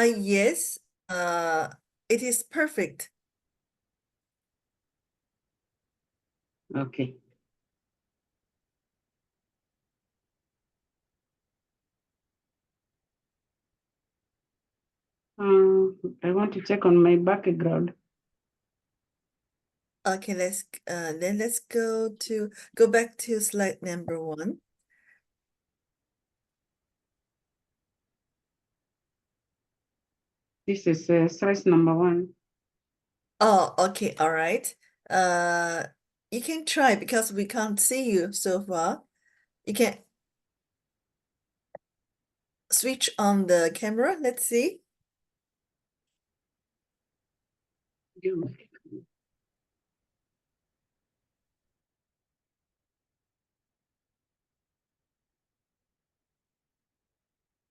Yes, it is perfect. Okay. I want to check on my background. Okay, let's go back to slide number 1. This is size number 1. Oh, okay, all right. You can try because we can't see you so far. You can switch on the camera. Let's see.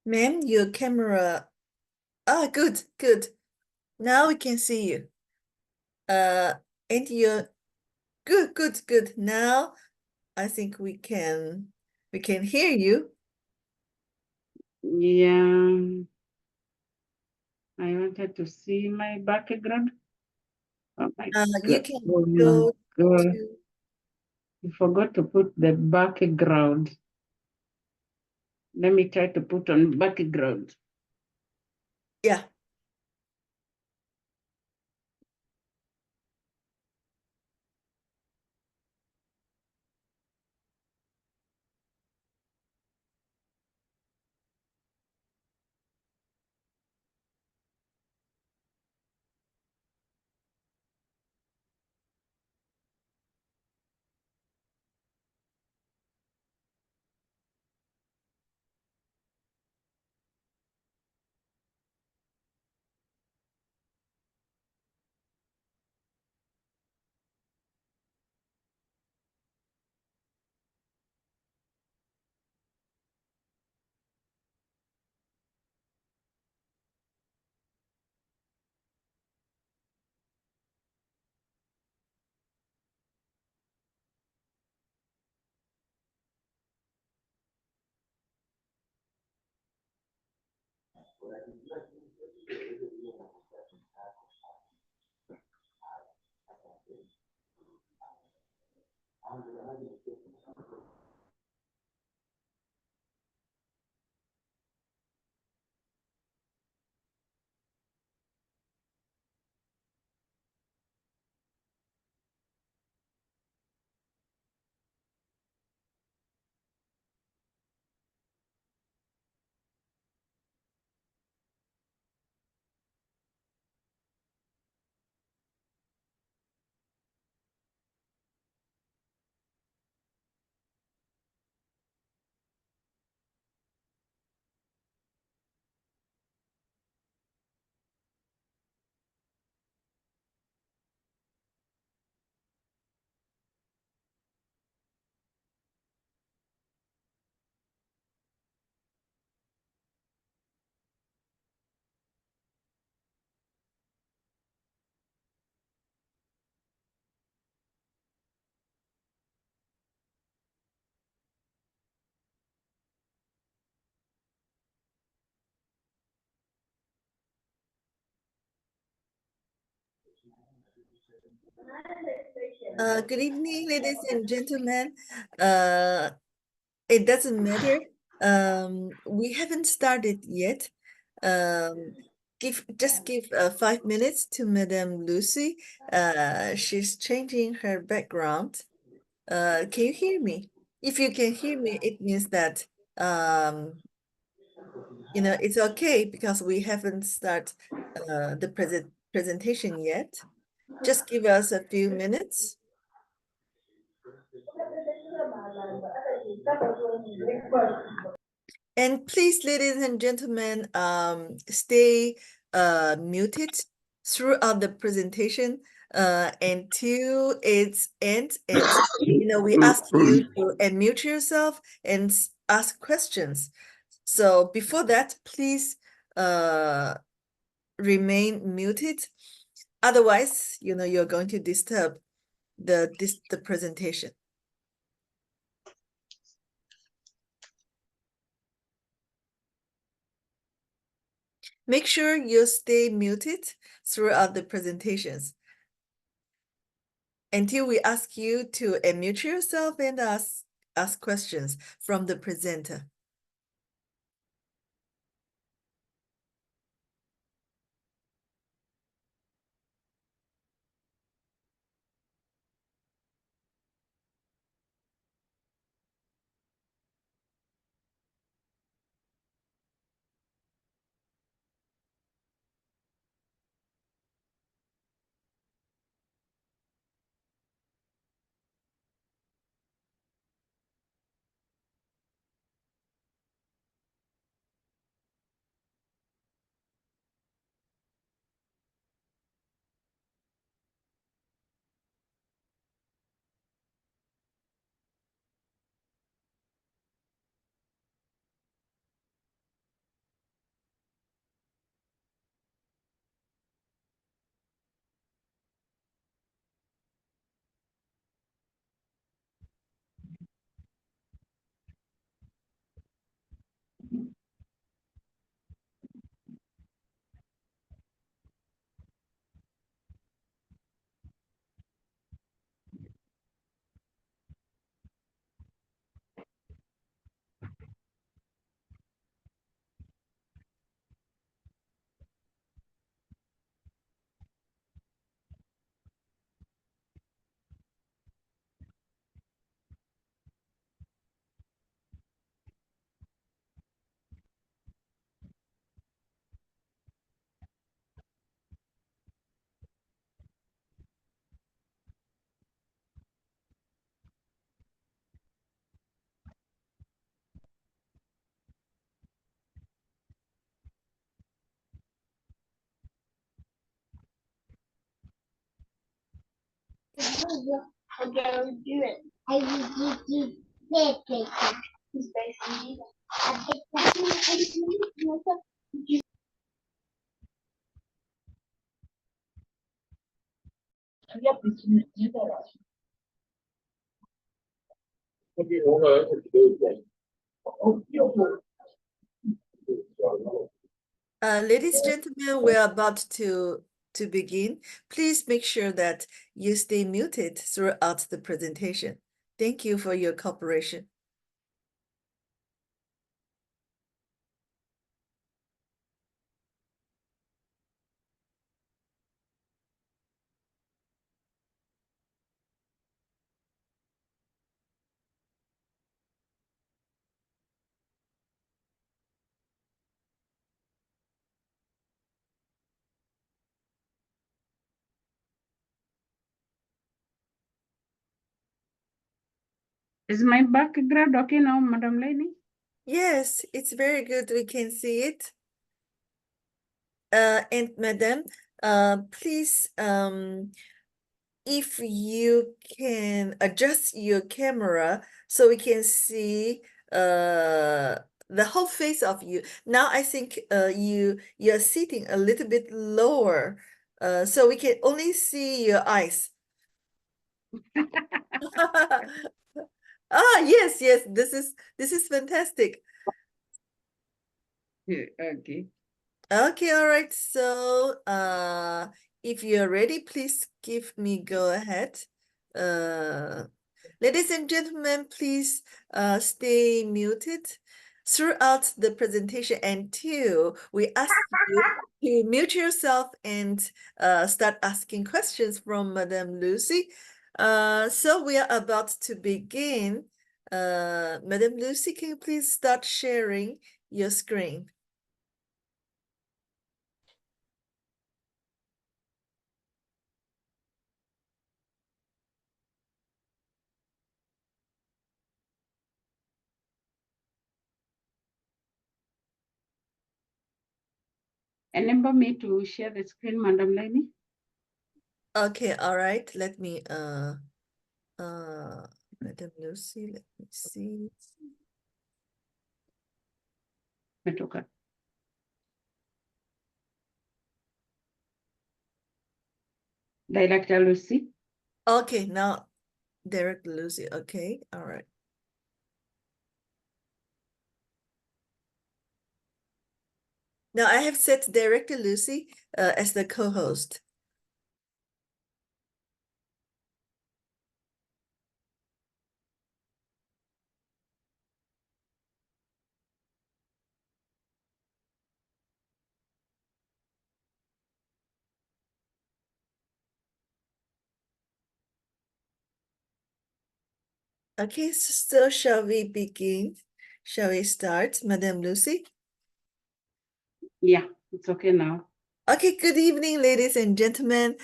Ma'am, your camera. Ah, good, good. Now we can see you. And you're good, good, good. Now I think we can hear you. Yeah. I wanted to see my background. Oh my You God. can Oh my go God. to I forgot to put the background. Let me try to put on background. yeah. Good evening, ladies and gentlemen. It doesn't matter. We haven't started yet. Just give 5 minutes to Madame Lucy. She's changing her background. Can you hear me? If you can hear me, it means that it's okay because we haven't started the presentation yet. Just give us a few minutes. And please, ladies and gentlemen, stay muted throughout the presentation until its end. And we ask you to unmute yourself and ask questions. So before that, please remain muted. Otherwise, you're going to disturb the presentation. Make sure you stay muted throughout the presentations until we ask you to unmute yourself and ask questions from the presenter. Ladies and gentlemen, we're about to begin. Please make sure that you stay muted throughout the presentation. Thank you for your cooperation. Is my background okay now, Madam Lady? Yes, it's very good. We can see it. And Madam, please, if you can adjust your camera so we can see the whole face of you. Now I think you're sitting a little bit lower, so we can only see your eyes. Ah, yes, yes, this is fantastic. Okay. Okay, all right. So, if you're ready, please give me go ahead. Ladies and gentlemen, please stay muted throughout the presentation until we ask you to mute yourself and start asking questions from Madame Lucy. So we are about to begin. Madame Lucy, can you please start sharing your screen? Enable me to share the screen, Madam Lady. Okay, all right. Let me Madam Lucy, let me see. Metoka. Director Lucy. Okay, now Derek Lucy. Okay, all right. Now I have set Director Lucy as the co-host. Okay, so shall we begin? Shall we start, Madam Lucy? Yeah, it's okay now. Okay, good evening, ladies and gentlemen.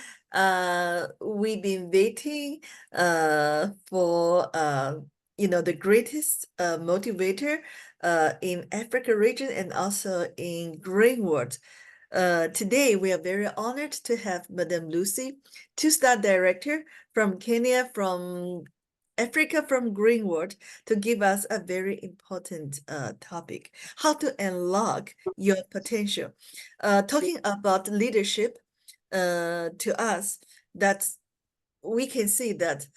We've been waiting for the greatest motivator in Africa region and also in Greenworld. Today, we are very honored to have Madam Lucy, two-star director from Kenya, from Africa, from Greenworld, to give us a very important topic, how to unlock your potential. Talking about leadership, to us, that's we can see that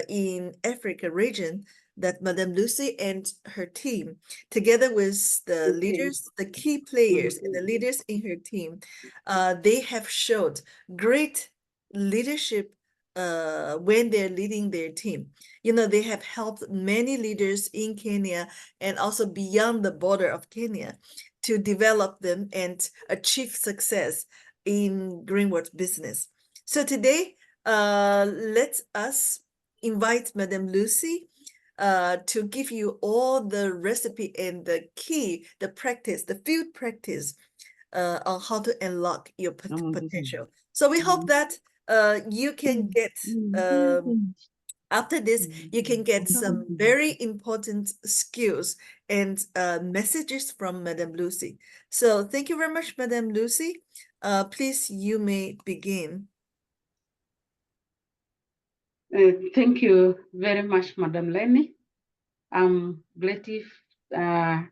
in Africa region, that Madame Lucy and her team, together with the leaders, the key players and the leaders in her team, they have showed great leadership when they're leading their team. They have helped many leaders in Kenya and also beyond the border of Kenya to develop them and achieve success in Greenwood business. So today, let us invite Madame Lucy to give you all the recipe and the key, the practice, the field practice on how to unlock your potential. So we hope that you can get, after this, you can get some very important skills and messages from Madame Lucy. So thank you very much, Madame Lucy. Please, you may begin. Thank you very much, Madam Lenny. I'm glad to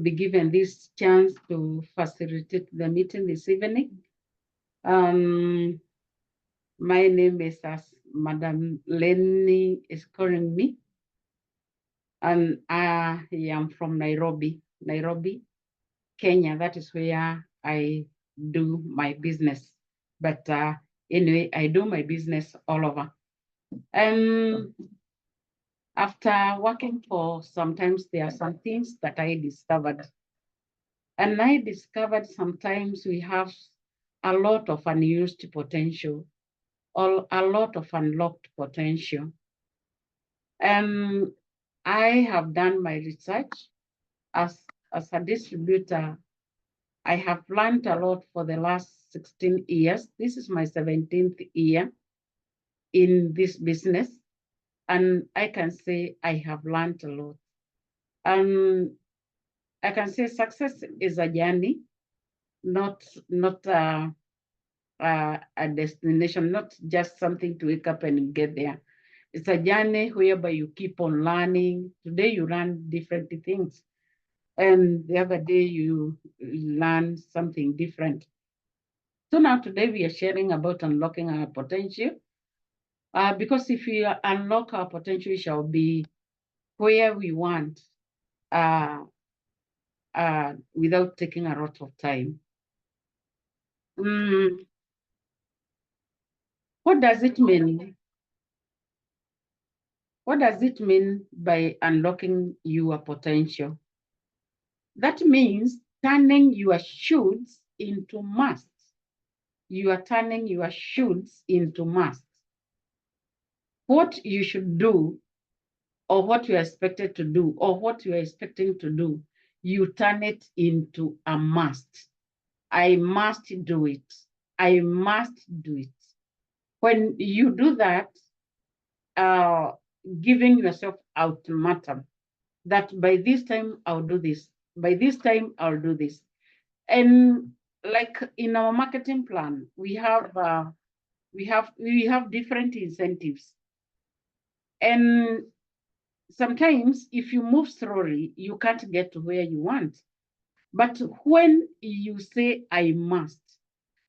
be given this chance to facilitate the meeting this evening. My name is, as Madam Lenny is calling me, and I am from Nairobi, Kenya. That is where I do my business. But anyway, I do my business all over. After working for sometimes, there are some things that I discovered. And I discovered sometimes we have a lot of unused potential, or a lot of unlocked potential. And I have done my research as a distributor. I have learned a lot for the last 16 years. This is my 17th year in this business. And I can say I have learned a lot. I can say success is a journey, not a destination, not just something to wake up and get there. It's a journey whereby you keep on learning. Today you learn different things, and the other day you learn something different. So now today we are sharing about unlocking our potential, because if we unlock our potential, we shall be where we want without taking a lot of time. What does it mean? What does it mean by unlocking your potential? That means turning your shoulds into musts. You are turning your shoulds into musts. What you should do, or what you are expected to do, or what you are expecting to do, you turn it into a must. I must do it. I must do it. When you do that, giving yourself ultimatum that by this time I'll do this, by this time I'll do this. And like in our marketing plan, we have different incentives. And sometimes if you move slowly, you can't get to where you want. But when you say I must,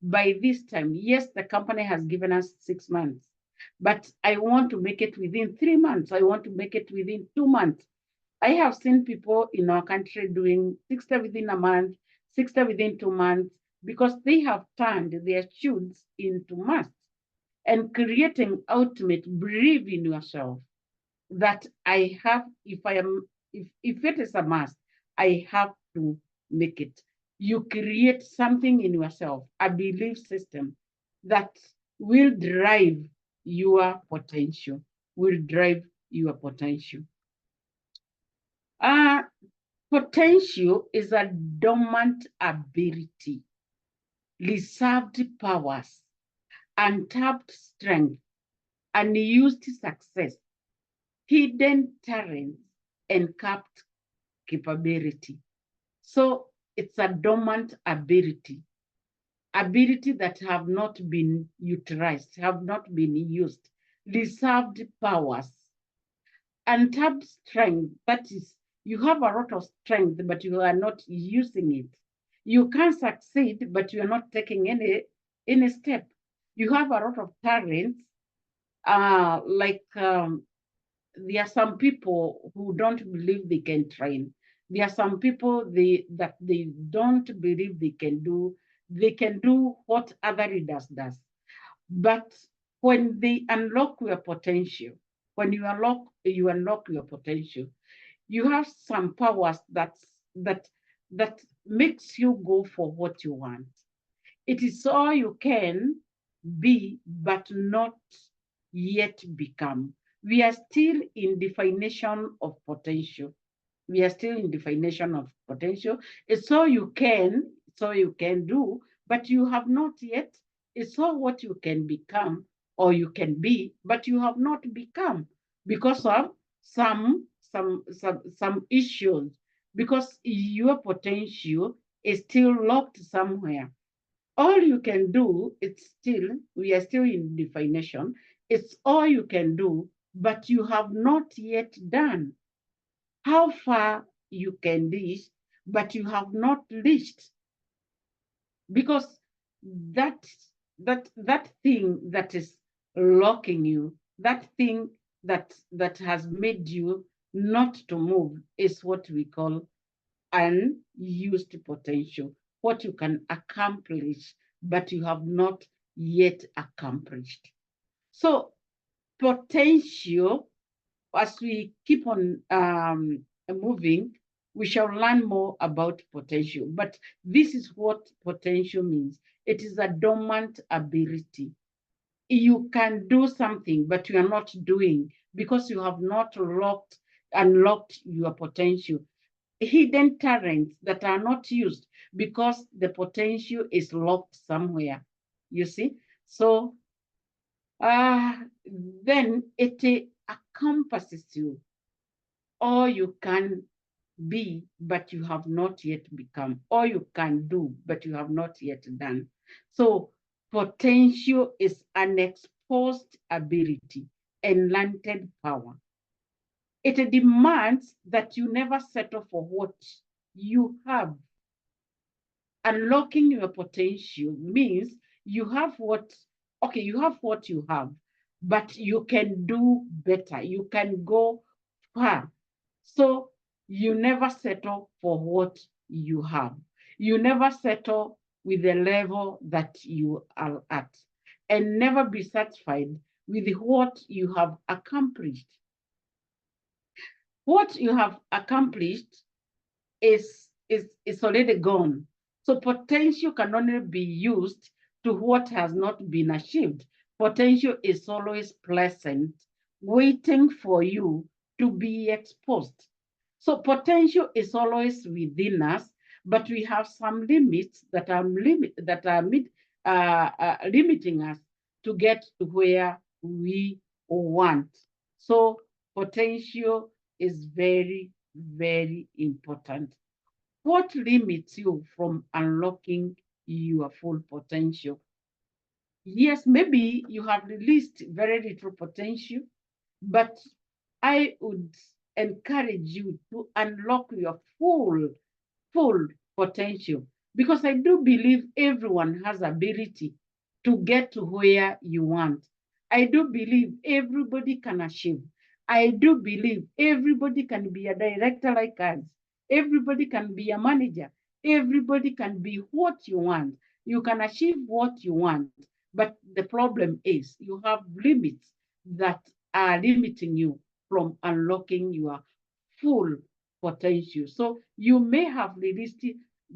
by this time, yes, the company has given us 6 months, but I want to make it within 3 months. I want to make it within 2 months. I have seen people in our country doing 60 within a month, 60 within 2 months, because they have turned their shoulds into musts and creating ultimate believe in yourself that I have, if it is a must, I have to make it. You create something in yourself, a belief system that will drive your potential, will drive your potential. Uh, Potential is a dormant ability, reserved powers, untapped strength, unused success, hidden talents, and capped capability. So it's a dormant ability, ability that have not been utilized, have not been used, reserved powers, untapped strength. That is, you have a lot of strength, but you are not using it. You can succeed, but you are not taking any step. You have a lot of talents, there are some people who don't believe they can train. There are some people that they don't believe they can do what other leaders does. But when they unlock your potential, when you unlock your potential, you have some powers that that makes you go for what you want. It is all you can be, but not yet become. We are still in definition of potential. We are still in definition of potential. It's all you can do, but you have not yet. It's all what you can become or you can be, but you have not become because of some issues, because your potential is still locked somewhere. All you can do, we are still in definition, it's all you can do, but you have not yet done. How far you can reach, but you have not reached, because that that thing that is locking you, that thing that has made you not to move, is what we call unused potential, what you can accomplish, but you have not yet accomplished. So potential, as we keep on moving, we shall learn more about potential. But this is what potential means. It is a dormant ability. You can do something, but you are not doing because you have not unlocked your potential. Hidden talents that are not used because the potential is locked somewhere. You see? So then it encompasses you, or you can be, but you have not yet become, or you can do, but you have not yet done. So potential is an exposed ability, enlightened power. It demands that you never settle for what you have. Unlocking your potential means you have you have what you have, but you can do better. You can go far. So you never settle for what you have. You never settle with the level that you are at, and never be satisfied with what you have accomplished. What you have accomplished is already gone. So potential can only be used to what has not been achieved. Potential is always pleasant, waiting for you to be exposed. So potential is always within us, but we have some limits that are limiting us to get to where we want. So potential is very, very important. What limits you from unlocking your full potential? Yes, maybe you have released very little potential, but I would encourage you to unlock your full potential, because I do believe everyone has ability to get to where you want. I do believe everybody can achieve. I do believe everybody can be a director like us. Everybody can be a manager. Everybody can be what you want. You can achieve what you want. But the problem is you have limits that are limiting you from unlocking your full potential. So you may have released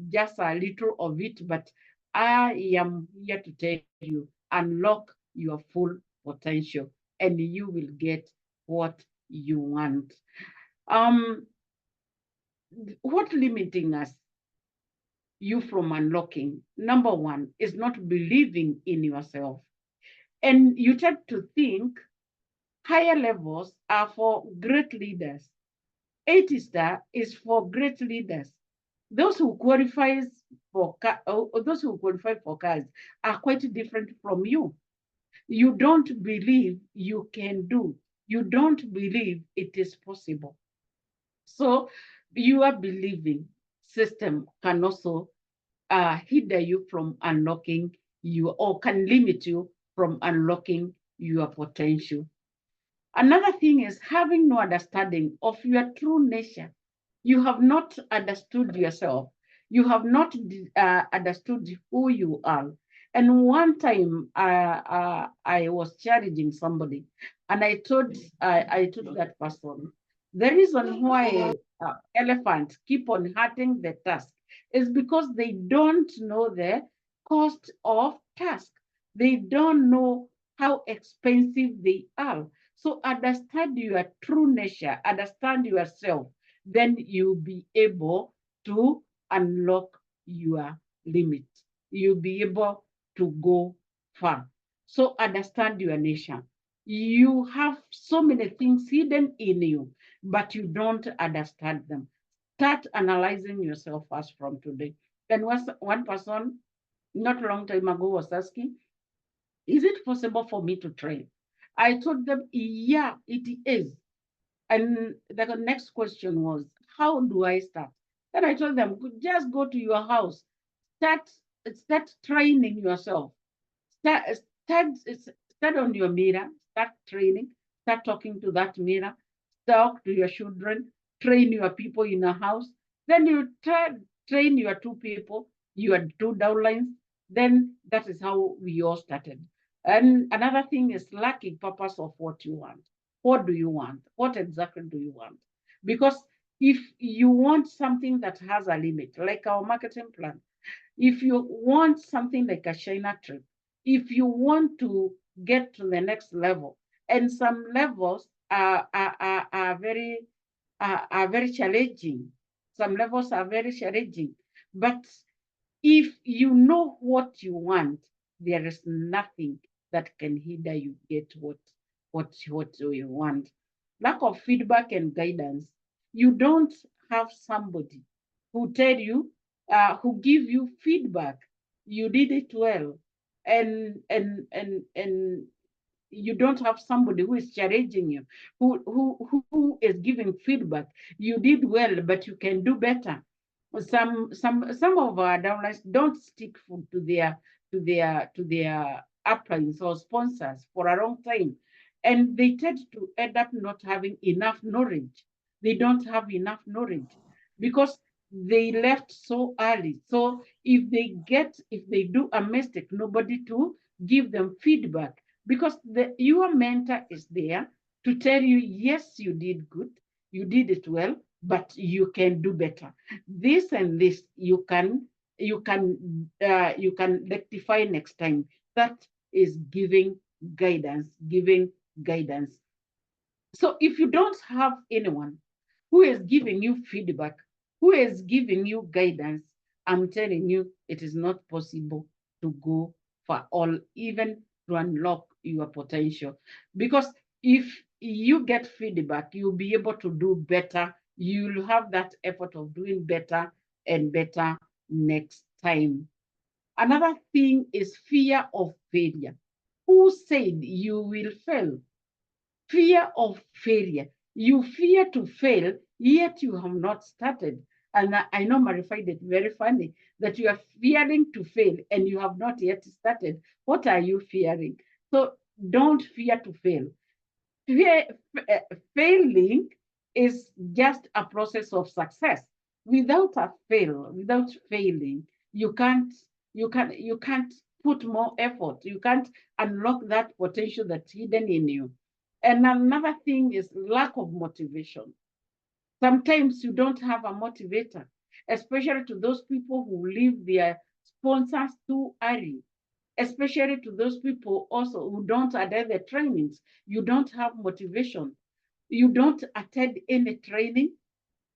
just a little of it, but I am here to tell you, unlock your full potential and you will get what you want. Um, what limiting us you from unlocking? Number one is not believing in yourself. And you tend to think higher levels are for great leaders. 80 star is for great leaders. Those who qualifies for those who qualify for cars are quite different from you. You don't believe you can do. You don't believe it is possible. So your believing system can also hinder you from unlocking you, or can limit you from unlocking your potential. Another thing is having no understanding of your true nature. You have not understood yourself. You have not understood who you are. And one time I was challenging somebody, and I told that person, the reason why elephants keep on hurting the tusk is because they don't know the cost of task. They don't know how expensive they are. So understand your true nature, understand yourself, then you'll be able to unlock your limit. You'll be able to go far. So understand your nature. You have so many things hidden in you, but you don't understand them. Start analyzing yourself as from today. And one person not a long time ago was asking, is it possible for me to train? I told them, yeah, it is. And the next question was, how do I start? Then I told them, just go to your house, start, start training yourself. Start, start, start on your mirror, start training, start talking to that mirror, talk to your children, train your people in a house. Then you train your two people, your two downlines. Then that is how we all started. And another thing is lacking purpose of what you want. What do you want? What exactly do you want? Because if you want something that has a limit, like our marketing plan, if you want something like a China trip, if you want to get to the next level, and some levels are very challenging. Some levels are very challenging. But if you know what you want, there is nothing that can hinder you get what you want. Lack of feedback and guidance. You don't have somebody who tell you, who give you feedback. You did it well, and you don't have somebody who is challenging you, who is giving feedback. You did well, but you can do better. Some of our downlines don't stick to their uplines or sponsors for a long time, and they tend to end up not having enough knowledge. They don't have enough knowledge because they left so early. So if they do a mistake, nobody to give them feedback, because your mentor is there to tell you, yes, you did good, you did it well, but you can do better. This and this you can rectify next time. That is giving guidance. So if you don't have anyone who is giving you feedback, who is giving you guidance, I'm telling you, it is not possible to go for all, even to unlock your potential. Because if you get feedback, you'll be able to do better. You'll have that effort of doing better and better next time. Another thing is fear of failure. Who said you will fail? Fear of failure. You fear to fail, yet you have not started. And I know Mary find it very funny that you are fearing to fail and you have not yet started. What are you fearing? So don't fear to fail. Failing is just a process of success. without failing, you can't put more effort. You can't unlock that potential that's hidden in you. And another thing is lack of motivation. Sometimes you don't have a motivator, especially to those people who leave their sponsors too early, especially to those people also who don't attend the trainings. You don't have motivation. You don't attend any training.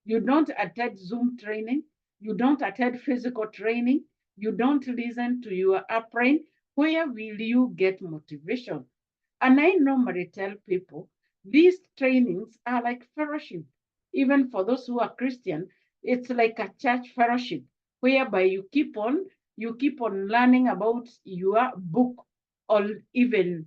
You don't attend Zoom training. You don't attend physical training. You don't listen to your upline. Where will you get motivation? And I normally tell people these trainings are like fellowship. Even for those who are Christian, it's like a church fellowship whereby you keep on learning about your book or even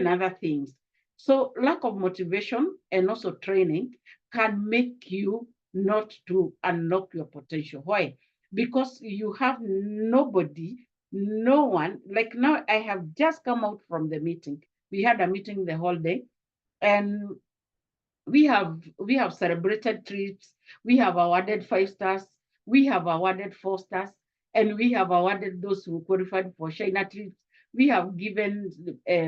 other things. So lack of motivation and also training can make you not to unlock your potential. Why? Because you have nobody, no one. Like now, I have just come out from the meeting. We had a meeting the whole day, and we have celebrated trips. We have awarded 5 stars. We have awarded 4 stars, and we have awarded those who qualified for China trips. We have given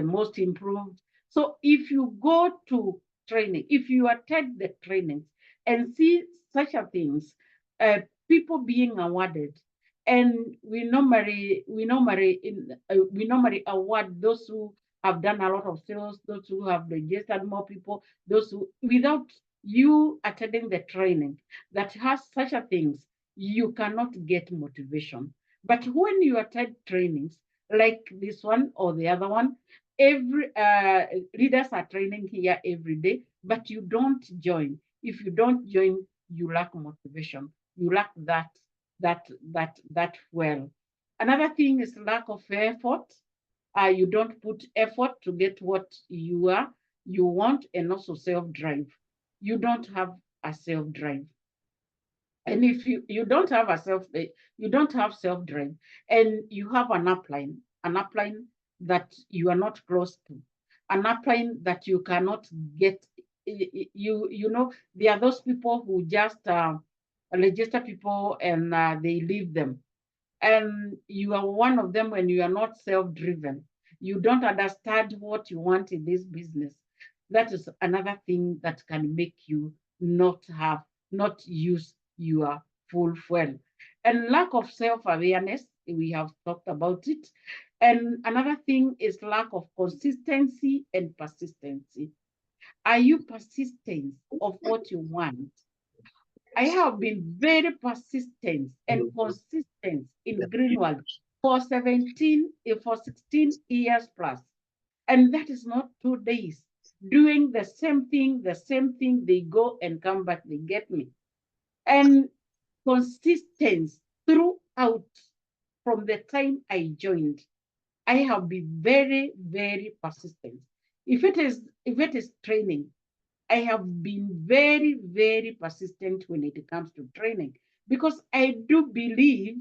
most improved. So if you go to training, if you attend the trainings and see such a things, uh, people being awarded, and we normally award those who have done a lot of sales, those who have registered more people, those who, without you attending the training that has such a things, you cannot get motivation. But when you attend trainings like this one or the other one, every leaders are training here every day, but you don't join. If you don't join, you lack motivation. You lack that well. Another thing is lack of effort. You don't put effort to get what you want, and also self-drive. You don't have a self-drive. And if you don't have you don't have self-drive, and you have an upline that you are not close to, an upline that you cannot get. There are those people who just register people, and they leave them, and you are one of them. When you are not self-driven, you don't understand what you want in this business. That is another thing that can make you not use your full well. And lack of self-awareness, we have talked about it. And another thing is lack of consistency and persistency. Are you persistent of what you want? I have been very persistent and consistent in Greenworld for 16 years plus. And that is not 2 days. Doing the same thing, they go and come back, they get me. And consistency throughout, from the time I joined, I have been very, very persistent. If it is training, I have been very, very persistent when it comes to training, because I do believe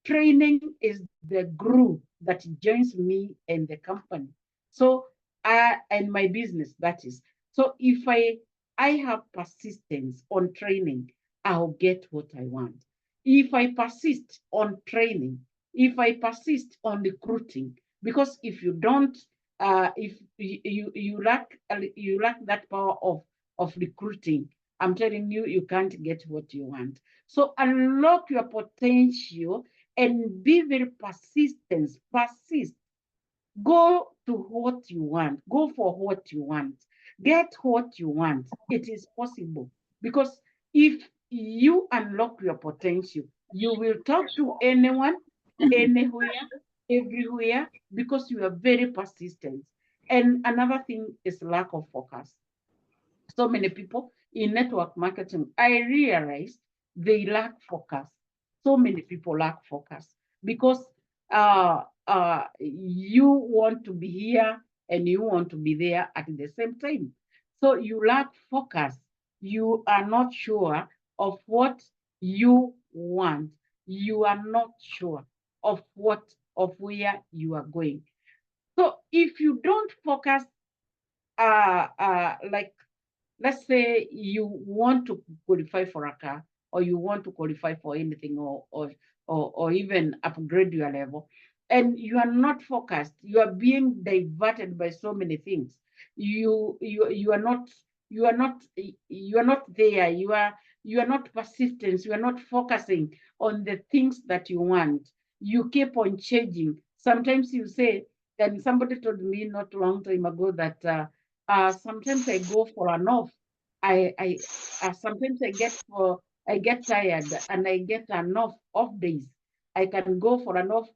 training is the glue that joins me and the company. So, and my business, that is. So if I have persistence on training, I'll get what I want. If I persist on training, if I persist on recruiting, because if you don't, if you lack that power of recruiting, I'm telling you, you can't get what you want. So unlock your potential and be very persistent. Persist. Go to what you want. Go for what you want. Get what you want. It is possible. Because if you unlock your potential, you will talk to anyone, anywhere, everywhere, because you are very persistent. And another thing is lack of focus. So many people in network marketing, I realized they lack focus. So many people lack focus because you want to be here and you want to be there at the same time. So you lack focus. You are not sure of what you want. You are not sure of where you are going. So if you don't focus, like let's say you want to qualify for a car, or you want to qualify for anything, or even upgrade your level, and you are not focused, you are being diverted by so many things. You are not, you are not there, you are not persistent, you are not focusing on the things that you want. You keep on changing. Sometimes you say, and somebody told me not long time ago that sometimes I go for an off. I sometimes I get tired and I get an off days. I can go for an off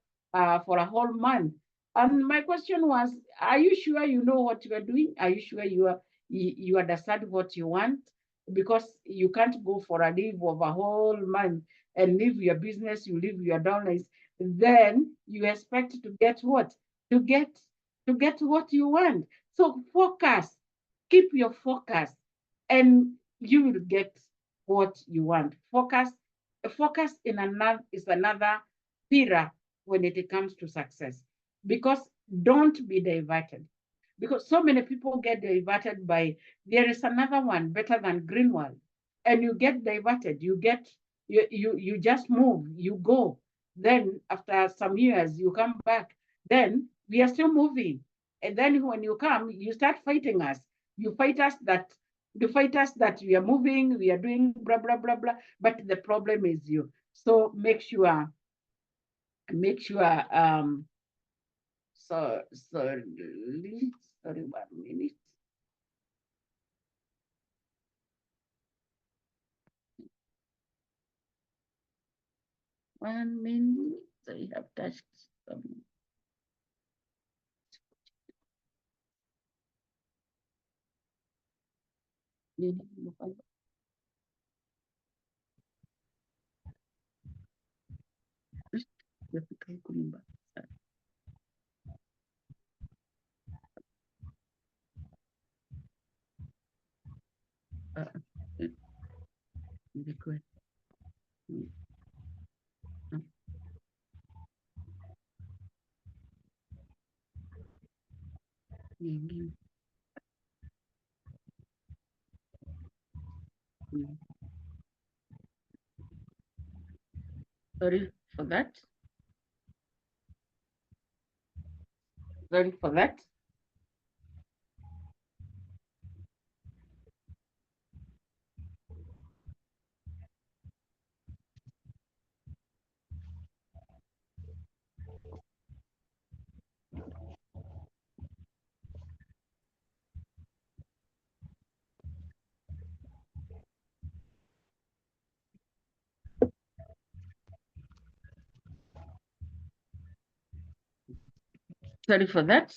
for a whole month. And my question was, are you sure you know what you are doing? Are you sure you understand what you want? Because you can't go for a leave of a whole month and leave your business, you leave your downlines, then you expect to get what? To get what you want. So focus, keep your focus, and you will get what you want. Focus in another is another pillar when it comes to success. Because don't be diverted. Because so many people get diverted by, there is another one better than Greenworld, and you get diverted. You just move, you go. Then after some years, you come back. Then we are still moving. And then when you come, you start fighting us. You fight us that you fight us that we are moving, we are doing blah blah blah blah. But the problem is you. So make sure so sorry 1 minute. One minute. I have touched some. Sorry for that. Sorry for that. Sorry for that.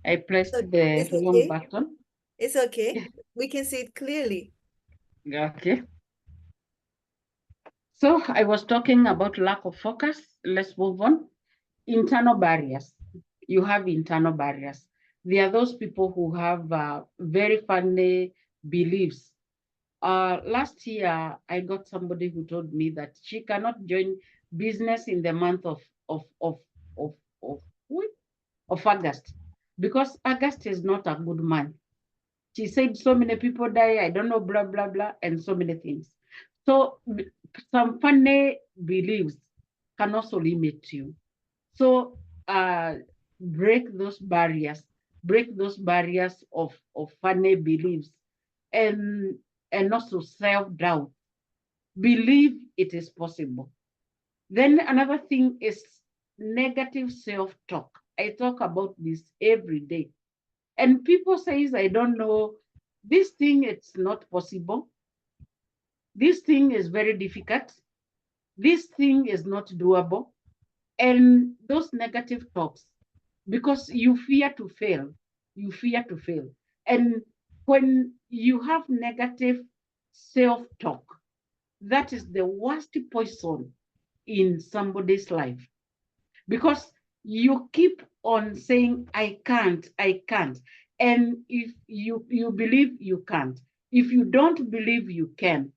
I pressed the It's wrong okay. button. It's okay. We can see it clearly. Okay. So I was talking about lack of focus. Let's move on. Internal barriers. You have internal barriers. There are those people who have very funny beliefs. Last year, I got somebody who told me that she cannot join business in the month of, of, of August, because August is not a good month. She said so many people die, I don't know, blah, blah, blah, and so many things. So some funny beliefs can also limit you. So break those barriers of funny beliefs, and also self-doubt. Believe it is possible. Then another thing is negative self-talk. I talk about this every day. And people says, I don't know, this thing, it's not possible. This thing is very difficult. This thing is not doable. And those negative talks, because you fear to fail, you fear to fail. And when you have negative self-talk, that is the worst poison in somebody's life, because you keep on saying, I can't. And if you believe you can't, if you don't believe you can,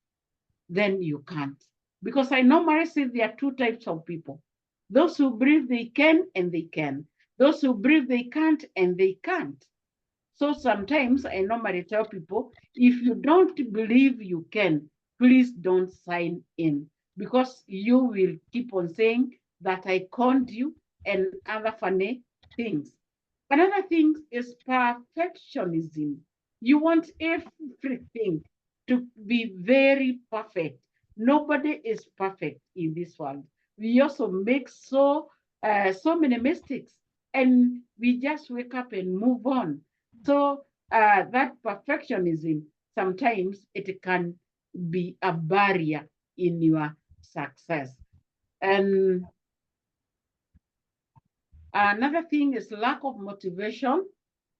then you can't. Because I normally say there are two types of people: those who believe they can and they can, those who believe they can't and they can't. So sometimes I normally tell people, if you don't believe you can, please don't sign in, because you will keep on saying that I conned you and other funny things. Another thing is perfectionism. You want everything to be very perfect. Nobody is perfect in this world. We also make so many mistakes, and we just wake up and move on. So that perfectionism, sometimes it can be a barrier in your success. And another thing is lack of motivation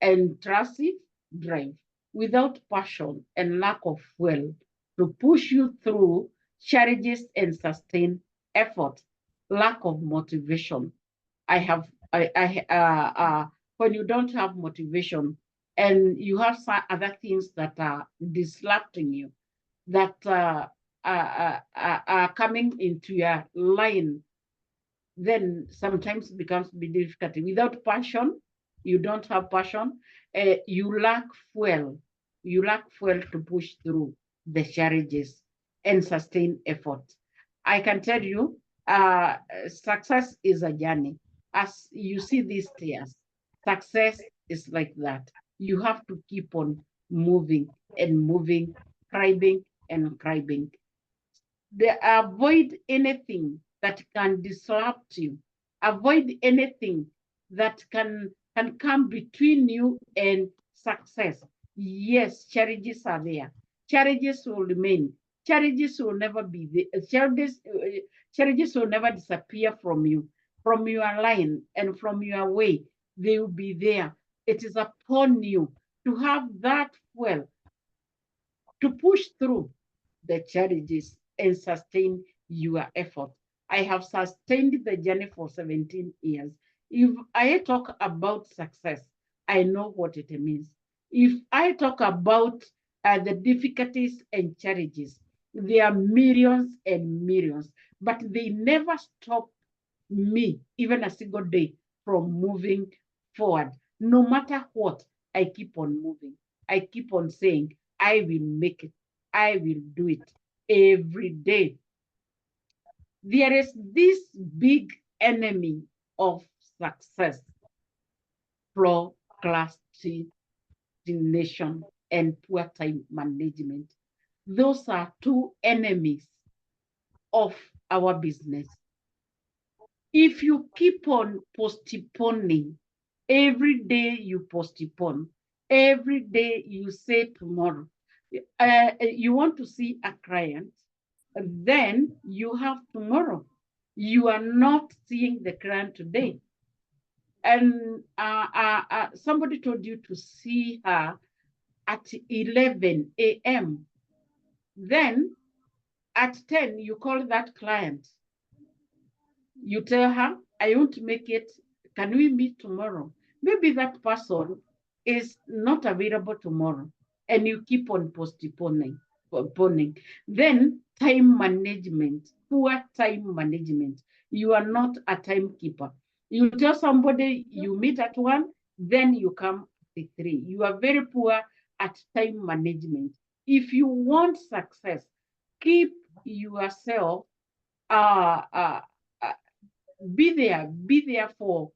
and intrusive drive. Without passion and lack of will to push you through challenges and sustain effort. Lack of motivation. When you don't have motivation and you have some other things that are disrupting you, that are coming into your line, then sometimes it becomes difficult. Without passion, you don't have passion, you lack fuel. You lack fuel to push through the challenges and sustain effort. I can tell you, success is a journey. As you see these stairs, success is like that. You have to keep on moving and moving, climbing and climbing. Avoid anything that can disrupt you. Avoid anything that can come between you and success. Yes, challenges are there. Challenges will remain. Challenges will never be there. Challenges will never disappear from you, from your line and from your way. They will be there. It is upon you to have that fuel to push through the challenges and sustain your effort. I have sustained the journey for 17 years. If I talk about success, I know what it means. If I talk about the difficulties and challenges, there are millions and millions, but they never stop me, even a single day, from moving forward. No matter what, I keep on moving. I keep on saying, I will make it. I will do it every day. There is this big enemy of success: procrastination and poor time management. Those are two enemies of our business. If you keep on postponing, every day you postpone, every day you say tomorrow, you want to see a client, then you have tomorrow. You are not seeing the client today. And somebody told you to see her at 11 a.m. Then at 10, you call that client. You tell her, I want to make it. Can we meet tomorrow? Maybe that person is not available tomorrow, and you keep on postponing. Then time management, poor time management. You are not a timekeeper. You tell somebody you meet at 1, then you come at 3. You are very poor at time management. If you want success, keep yourself uh, uh, uh, be there for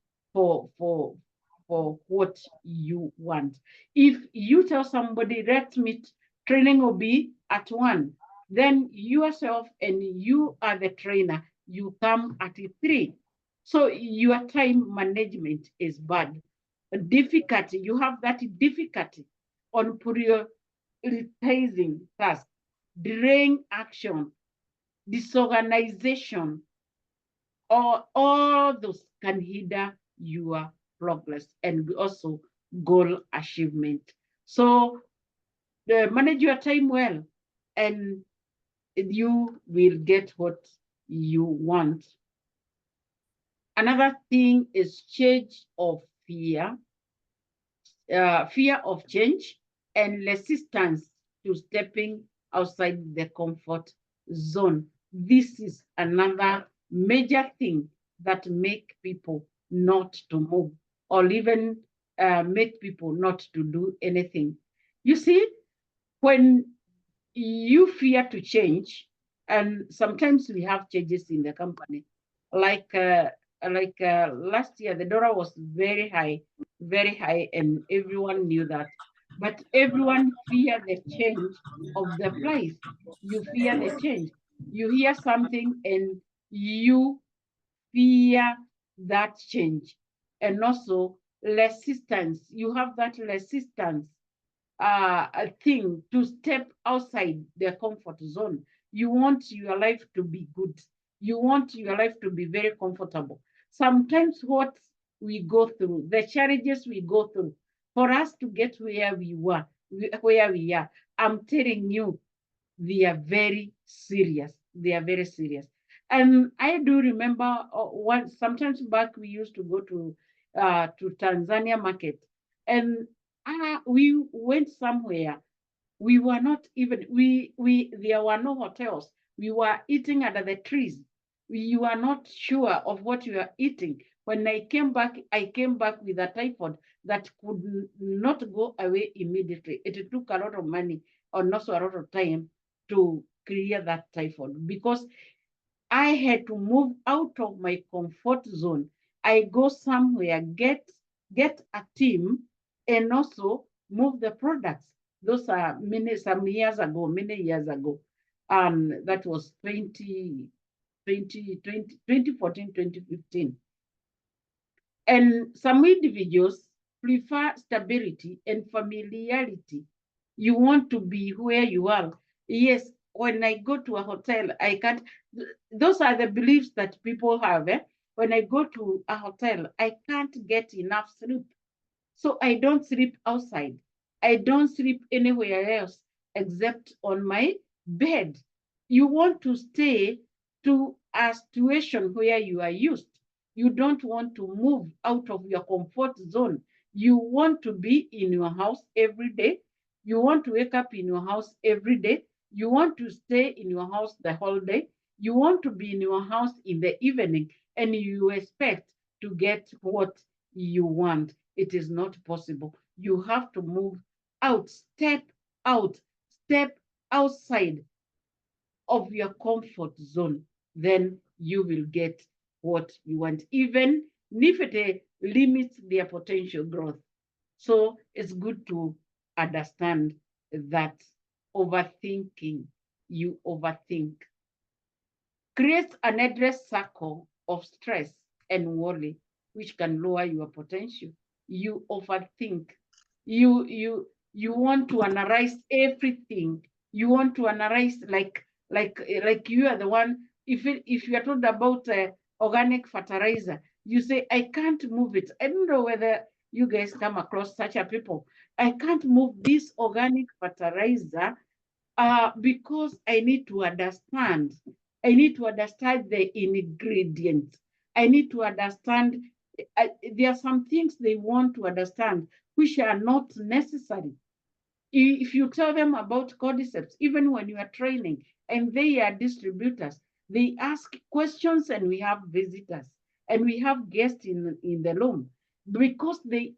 what you want. If you tell somebody, let's meet, training will be at 1, then yourself and you are the trainer, you come at 3. So your time management is bad. Difficulty, you have that difficulty on prioritizing tasks, delaying action, disorganization, or all those can hinder your progress and also goal achievement. So manage your time well, and you will get what you want. Another thing is change of fear, fear of change and resistance to stepping outside the comfort zone. This is another major thing that make people not to move, or even make people not to do anything. You see, when you fear to change, and sometimes we have changes in the company. Like last year, the dollar was very high, and everyone knew that. But everyone fear the change of the price. You fear the change. You hear something and you fear that change, and also resistance. You have that resistance a thing to step outside their comfort zone. You want your life to be good. You want your life to be very comfortable. Sometimes what we go through, the challenges we go through, for us to get where we were, where we are, I'm telling you, they are very serious. They are very serious. And I do remember sometimes back we used to go to Tanzania market, and we went somewhere. We were not even we there were no hotels. We were eating under the trees. We were not sure of what we were eating. When I came back with a typhoid that could not go away immediately. It took a lot of money and also a lot of time to clear that typhoid, because I had to move out of my comfort zone. I go somewhere, get a team, and also move the products. Those are many years ago. That was 2014, 2015. And some individuals prefer stability and familiarity. You want to be where you are. Yes, when I go to a hotel, I can't. Those are the beliefs that people have. When I go to a hotel, I can't get enough sleep. So I don't sleep outside. I don't sleep anywhere else except on my bed. You want to stay to a situation where you are used. You don't want to move out of your comfort zone. You want to be in your house every day. You want to wake up in your house every day. You want to stay in your house the whole day. You want to be in your house in the evening, and you expect to get what you want. It is not possible. You have to move out, step outside of your comfort zone. Then you will get what you want, even if it limits their potential growth. So it's good to understand that overthinking, you overthink, creates an endless circle of stress and worry, which can lower your potential. You overthink. You want to analyze everything. You want to analyze like you are the one. If you are told about organic fertilizer, you say, I can't move it. I don't know whether you guys come across such a people. I can't move this organic fertilizer because I need to understand. I need to understand the ingredients. I need to understand. There are some things they want to understand which are not necessary. If you tell them about cordyceps, even when you are training and they are distributors, they ask questions and we have visitors and we have guests in the room because they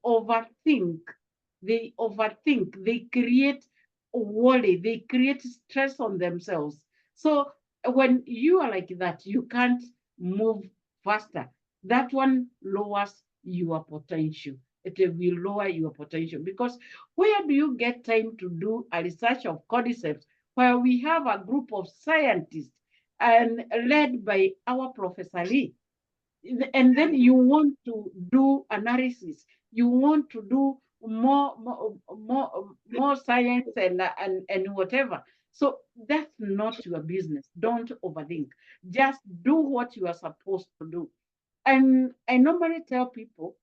create worry, they create stress on themselves. So when you are like that, you can't move faster. That one lowers your potential. It will lower your potential because where do you get time to do a research of cordyceps where we have a group of scientists and led by our Professor Lee? And then you want to do analysis, you want to do more science and whatever. So that's not your business. Don't overthink. Just do what you are supposed to do. And I normally tell people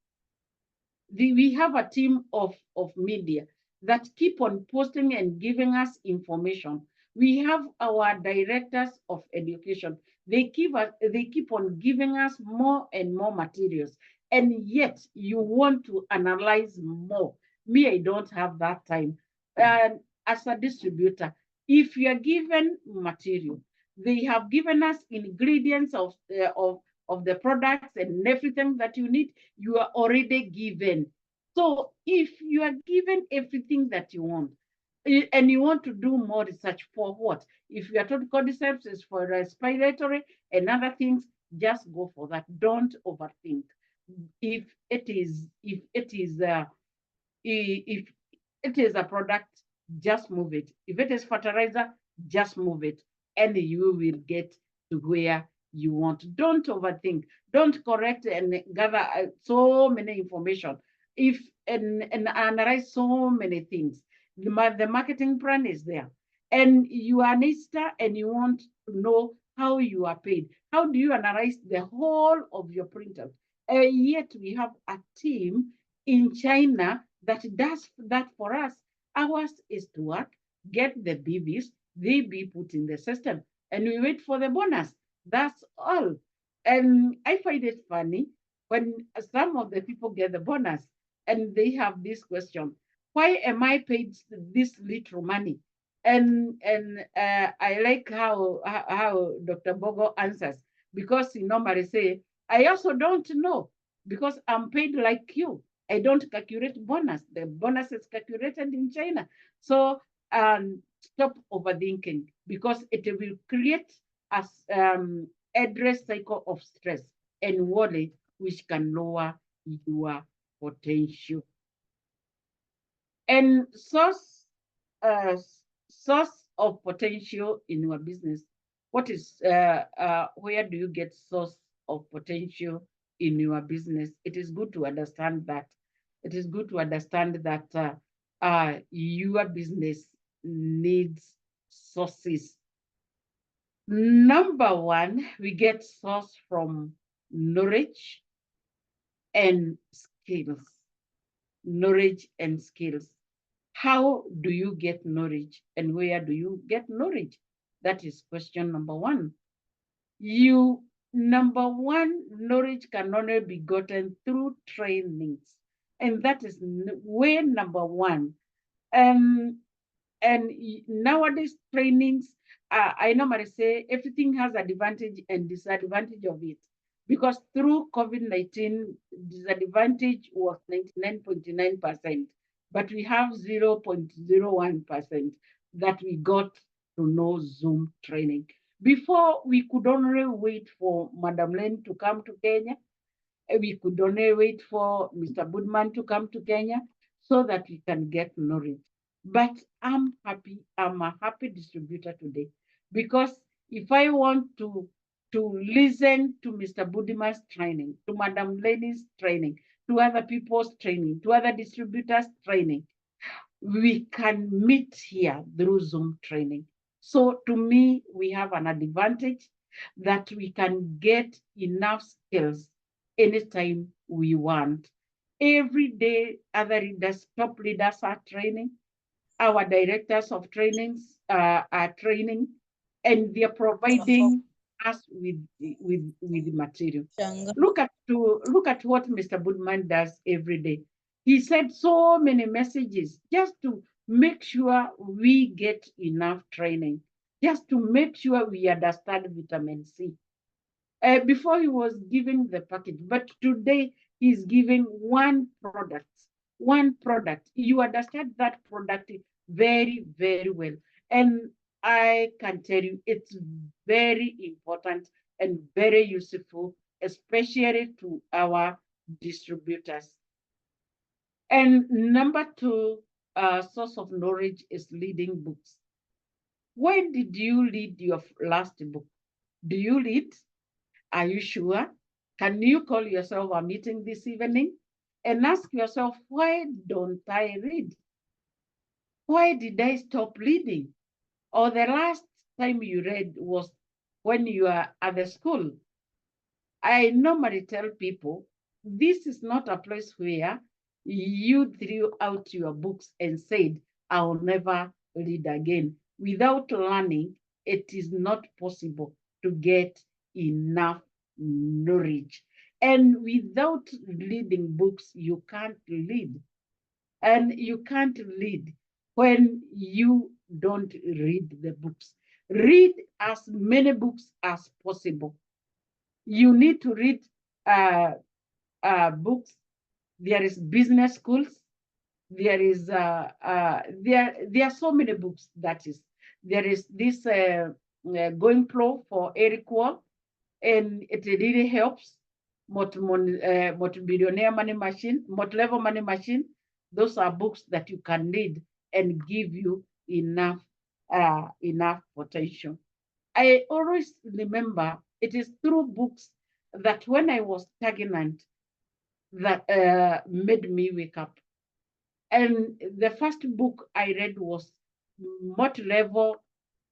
we have a team of media that keep on posting and giving us information. We have our directors of education. They keep on giving us more and more materials. And yet you want to analyze more. Me, I don't have that time. And as a distributor, if you are given material, they have given us ingredients of the products and everything that you need, you are already given. So if you are given everything that you want, and you want to do more research for what? If you are told cordyceps is for respiratory and other things, just go for that. Don't overthink. If it is, if it is a product, just move it. If it is fertilizer, just move it, and you will get to where you want. Don't overthink. Don't correct and gather so many information. If and analyze so many things. The marketing plan is there, and you are an ISTA and you want to know how you are paid. How do you analyze the whole of your printout? Yet we have a team in China that does that for us. Ours is to work, get the BVs, they be put in the system, and we wait for the bonus. That's all. And I find it funny when some of the people get the bonus and they have this question: why am I paid this little money? And I like how Dr. Bogo answers, because he normally say, I also don't know, because I'm paid like you. I don't calculate bonus. The bonus is calculated in China. So stop overthinking, because it will create a endless cycle of stress and worry, which can lower your potential. And uh, source of potential in your business. What is where do you get source of potential in your business? It is good to understand that. It is good to understand that your business needs sources. Number one, we get source from knowledge and skills. Knowledge and skills. How do you get knowledge and where do you get knowledge? That is question number one. Number one, knowledge can only be gotten through trainings. And that is way number one. Um, and nowadays trainings, I normally say everything has advantage and disadvantage of it, because through COVID-19, disadvantage was 99.9%, but we have 0.01% that we got to know Zoom training. Before, we could only wait for Madam Len to come to Kenya. We could only wait for Mr. Budman to come to Kenya so that we can get knowledge. But I'm happy, I'm a happy distributor today, because if I want to listen to Mr. Budima's training, to Madam Lenny's training, to other people's training, to other distributors' training, we can meet here through Zoom training. So to me, we have an advantage that we can get enough skills anytime we want. Every day, other leaders, top leaders are training. Our directors of trainings are training, and they're providing us with material. Look at what Mr. Budman does every day. He sent so many messages just to make sure we get enough training, just to make sure we understand vitamin C. Before he was giving the package, but today he's giving one product. One product. You understand that product very, very well. And I can tell you it's very important and very useful, especially to our distributors. And number two, source of knowledge is reading books. When did you read your last book? Do you read? Are you sure? Can you call yourself a meeting this evening and ask yourself, why don't I read? Why did I stop reading? Or the last time you read was when you are at the school. I normally tell people, this is not a place where you threw out your books and said, I'll never read again. Without learning, it is not possible to get enough knowledge. And without reading books, you can't read. And you can't read when you don't read the books. Read as many books as possible. You need to read books. There is business schools. there is there are so many books. That is, there is this Going Pro for Eric Wall, and it really helps. Multi-billionaire money machine, multi-level money machine. Those are books that you can read and give you enough potential. I always remember it is through books that when I was stagnant that made me wake up. And the first book I read was Multi-Level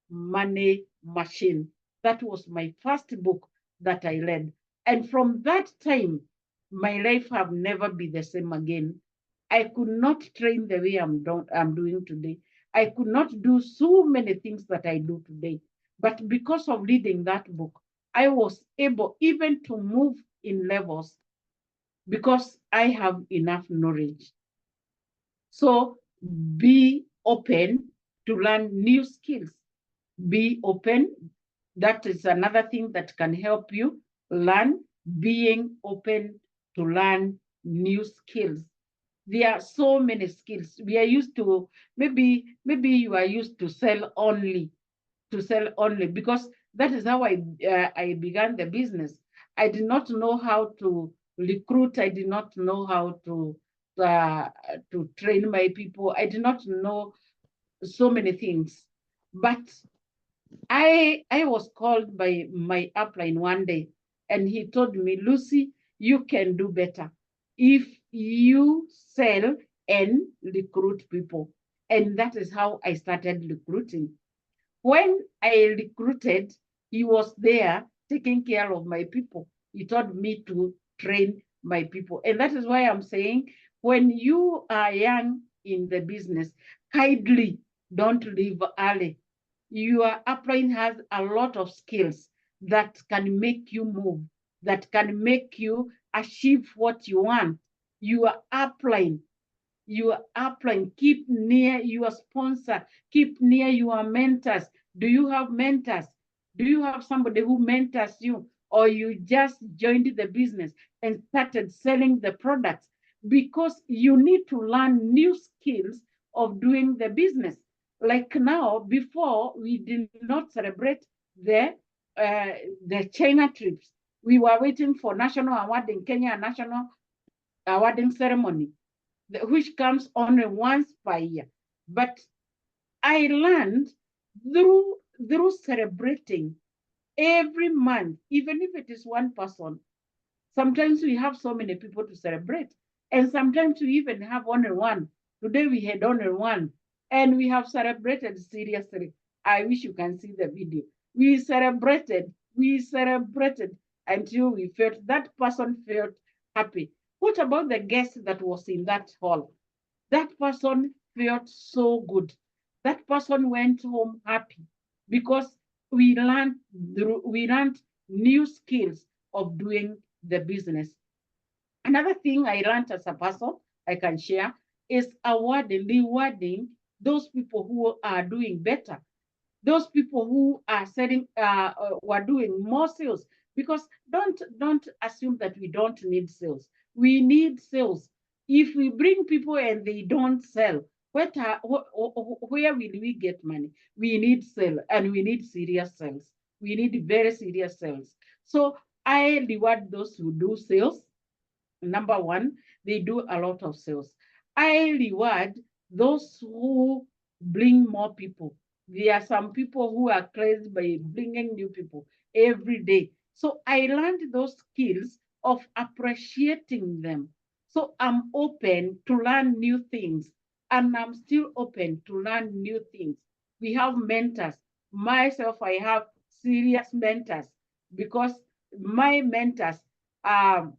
Money Machine. That was my first book that I read. And from that time, my life have never been the same again. I could not train the way I'm doing today. I could not do so many things that I do today. But because of reading that book, I was able even to move in levels because I have enough knowledge. So be open to learn new skills. Be open. That is another thing that can help you learn, being open to learn new skills. There are so many skills. We are used to, maybe you are used to sell only, because that is how I began the business. I did not know how to recruit. I did not know how uh, to train my people. I did not know so many things. But I was called by my upline one day, and he told me, Lucy, you can do better if you sell and recruit people. And that is how I started recruiting. When I recruited, he was there taking care of my people. He taught me to train my people. And that is why I'm saying, when you are young in the business, kindly don't leave early. Your upline has a lot of skills that can make you move, that can make you achieve what you want. Your upline keep near your sponsor, keep near your mentors. Do you have mentors? Do you have somebody who mentors you, or you just joined the business and started selling the products? Because you need to learn new skills of doing the business. Like now, before we did not celebrate the uh, the China trips. We were waiting for national award in Kenya, national awarding ceremony, which comes only once per year. But I learned through celebrating every month, even if it is one person. Sometimes we have so many people to celebrate, and sometimes we even have only one. Today we had only one, and we have celebrated seriously. I wish you can see the video. We celebrated until we felt that person felt happy. What about the guest that was in that hall? That person felt so good. That person went home happy because we learned new skills of doing the business. Another thing I learned as a person I can share is rewarding those people who are doing better, those people who are selling were doing more sales. Because don't assume that we don't need sales. We need sales. If we bring people and they don't sell, where will we get money? We need sale, and we need serious sales. We need very serious sales. So I reward those who do sales. Number one, they do a lot of sales. I reward those who bring more people. There are some people who are crazy by bringing new people every day. So I learned those skills of appreciating them. So I'm open to learn new things, and I'm still open to learn new things. We have mentors. Myself, I have serious mentors, because my mentors are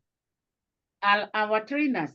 our trainers,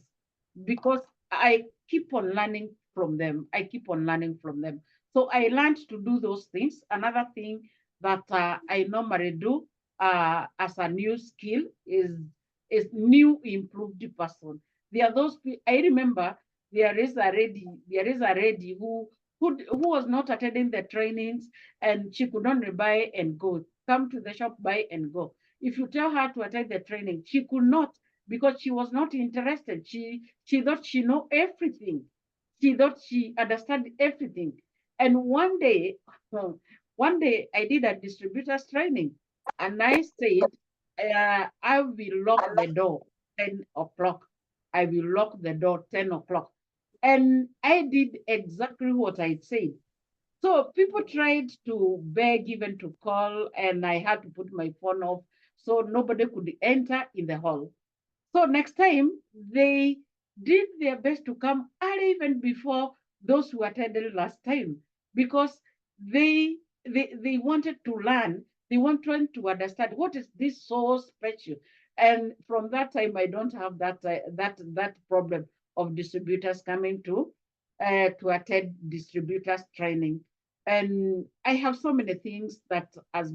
because I keep on learning from them. I keep on learning from them. So I learned to do those things. Another thing that I normally do as a new skill is new improved person. There are those I remember there is a lady who was not attending the trainings, and she could only buy and go, come to the shop, buy and go. If you tell her to attend the training, she could not, because she was not interested. She thought she know everything. She thought she understood everything. And one day I did a distributor's training, and I said, I will lock the door 10 o'clock. I will lock the door 10 o'clock. And I did exactly what I said. So people tried to beg, even to call, and I had to put my phone off so nobody could enter in the hall. So next time they did their best to come early, even before those who attended last time, because they wanted to learn, they wanted to understand what is this so special. And from that time, I don't have that problem of distributors coming to attend distributors training. And I have so many things that as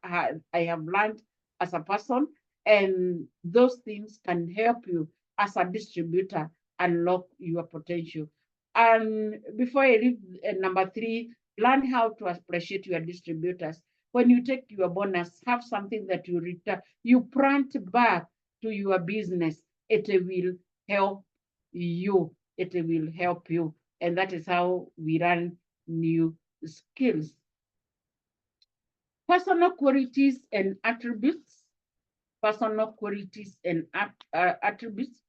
I have learned as a person, and those things can help you as a distributor unlock your potential. And before I leave, number three, learn how to appreciate your distributors. When you take your bonus, have something that you return, you plant back to your business. It will help you. It will help you. And that is how we run new skills. Personal qualities and attributes. Personal qualities and attributes.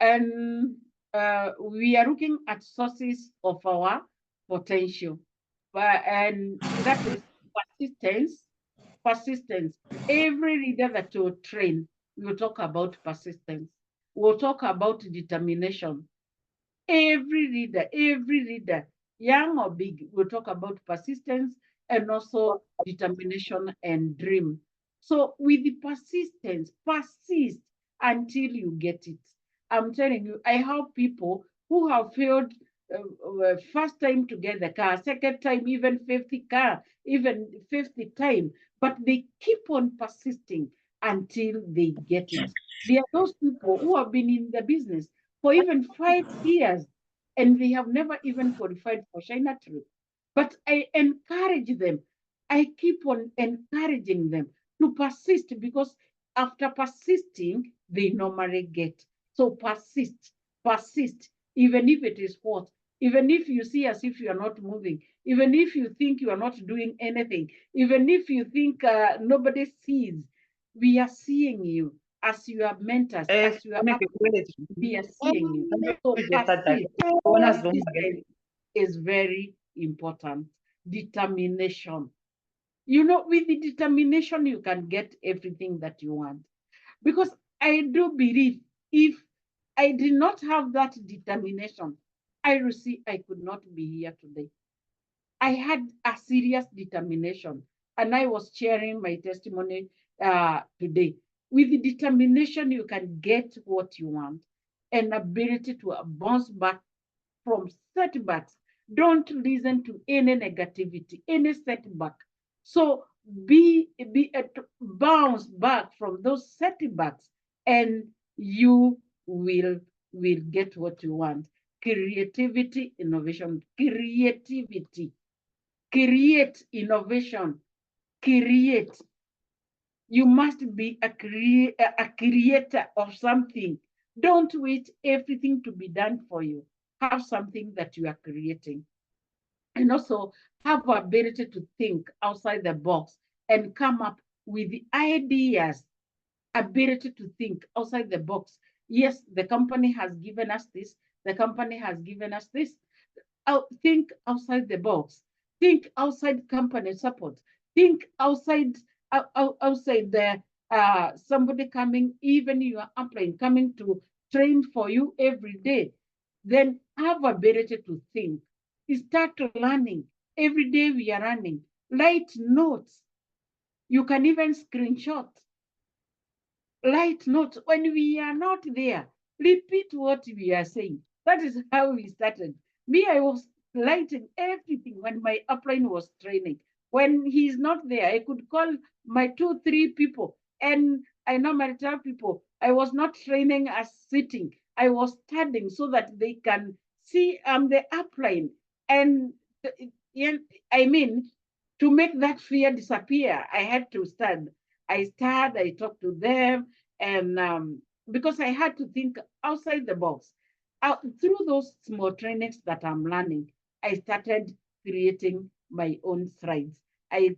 And we are looking at sources of our potential. And that is persistence. Persistence. Every leader that you train, will talk about persistence. We'll talk about determination. Every leader, young or big, will talk about persistence and also determination and dream. So with the persistence, persist until you get it. I'm telling you, I have people who have failed first time to get the car, second time, even 50 car, even 50 time, but they keep on persisting until they get it. There are those people who have been in the business for even 5 years, and they have never even qualified for China trip. But I encourage them. I keep on encouraging them to persist, because after persisting, they normally get. So persist, persist, even if it is what, even if you see as if you are not moving, even if you think you are not doing anything, even if you think nobody sees, we are seeing you as your mentors, as your we are seeing you. So persistence is very important. Determination. You know, with the determination, you can get everything that you want. Because I do believe if I did not have that determination, I see I could not be here today. I had a serious determination, and I was sharing my testimony today. With the determination, you can get what you want, and ability to bounce back from setbacks. Don't listen to any negativity, any setback. So bounce back from those setbacks, and you will get what you want. Creativity, innovation, creativity, create innovation, create. You must be a creator of something. Don't wait everything to be done for you. Have something that you are creating. And also have the ability to think outside the box and come up with the ideas. Ability to think outside the box. Yes, the company has given us this. The company has given us this. Think outside the box. Think outside company support. Think outside the somebody coming, even you are applying, coming to train for you every day. Then have ability to think. Start learning. Every day we are running. Write notes. You can even screenshot. Write notes. When we are not there, repeat what we are saying. That is how we started. Me, I was writing everything when my upline was training. When he's not there, I could call my 2, 3 people. And I normally tell people I was not training as sitting. I was standing so that they can see I'm the upline. And I mean, to make that fear disappear, I had to stand. I talked to them, and because I had to think outside the box. through those small trainings that I'm learning, I started creating my own slides. I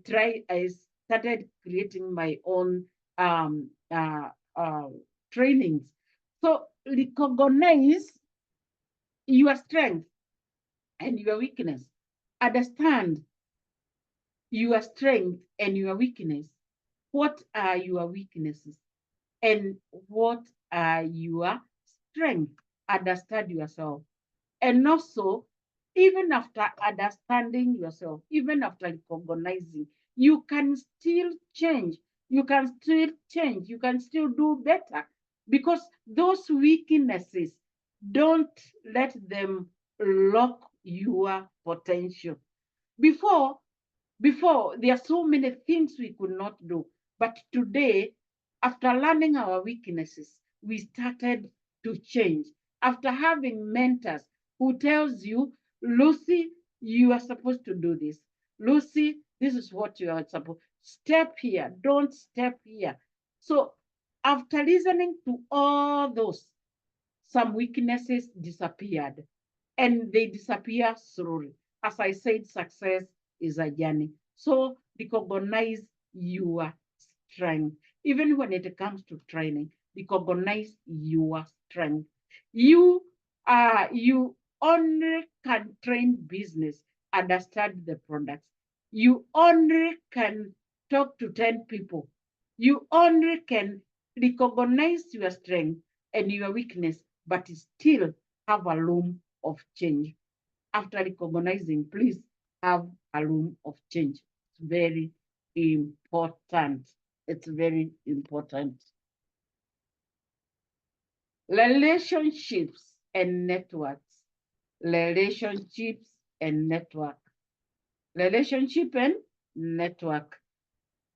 started creating my own um, uh, uh, trainings. So recognize your strength and your weakness. Understand your strength and your weakness. What are your weaknesses and what are your strengths? Understand yourself. And also, even after understanding yourself, even after recognizing, you can still change. You can still change. You can still do better because those weaknesses, don't let them lock your potential. Before, before, there are so many things we could not do. But today, after learning our weaknesses, we started to change. After having mentors who tells you, Lucy, you are supposed to do this. Lucy, this is what you are supposed. Step here, don't step here. So after listening to all those, some weaknesses disappeared and they disappear slowly. As I said, success is a journey. So recognize your strength. Even when it comes to training, recognize your strength. You only can train business, understand the products. You only can talk to 10 people. You only can recognize your strength and your weakness, but still have a room of change. After recognizing, please have a room of change. It's very important. It's very important. Relationships and networks. Relationships and network. Relationship and network.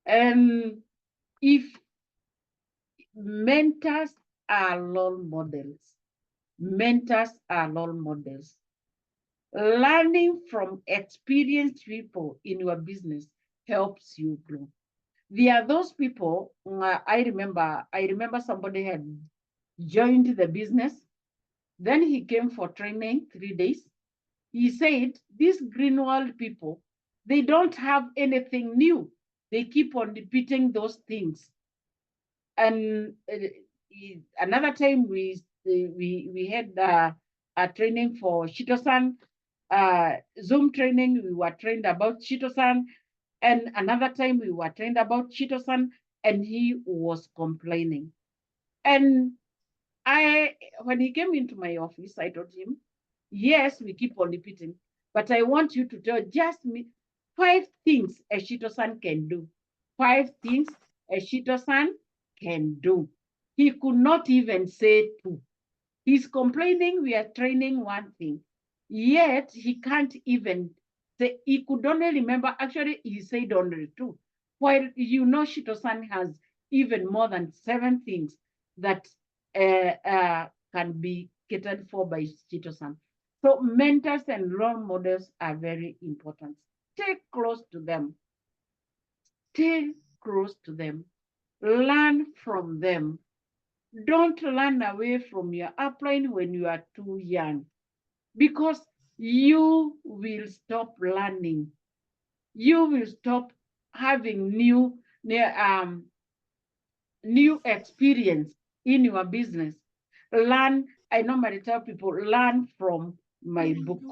And if mentors are role models, mentors are role models. Learning from experienced people in your business helps you grow. There are those people, I remember somebody had joined the business, then he came for training 3 days. He said, these Greenworld people, they don't have anything new. They keep on repeating those things. And another time we had a training for Shitosan, Zoom training. We were trained about Shitosan, and another time we were trained about Shitosan, and he was complaining. And when he came into my office, I told him, yes, we keep on repeating, but I want you to tell just me 5 things a Shitosan can do. 5 things a Shitosan can do. He could not even say 2. He's complaining we are training one thing, yet he can't even say, he could only remember, actually, he said only 2. While Shitosan has even more than 7 things that can be catered for by Shitosan. So mentors and role models are very important. Stay close to them. Stay close to them. Learn from them. Don't run away from your upline when you are too young, because you will stop learning. You will stop having new experience in your business. Learn. I normally tell people, learn from my book,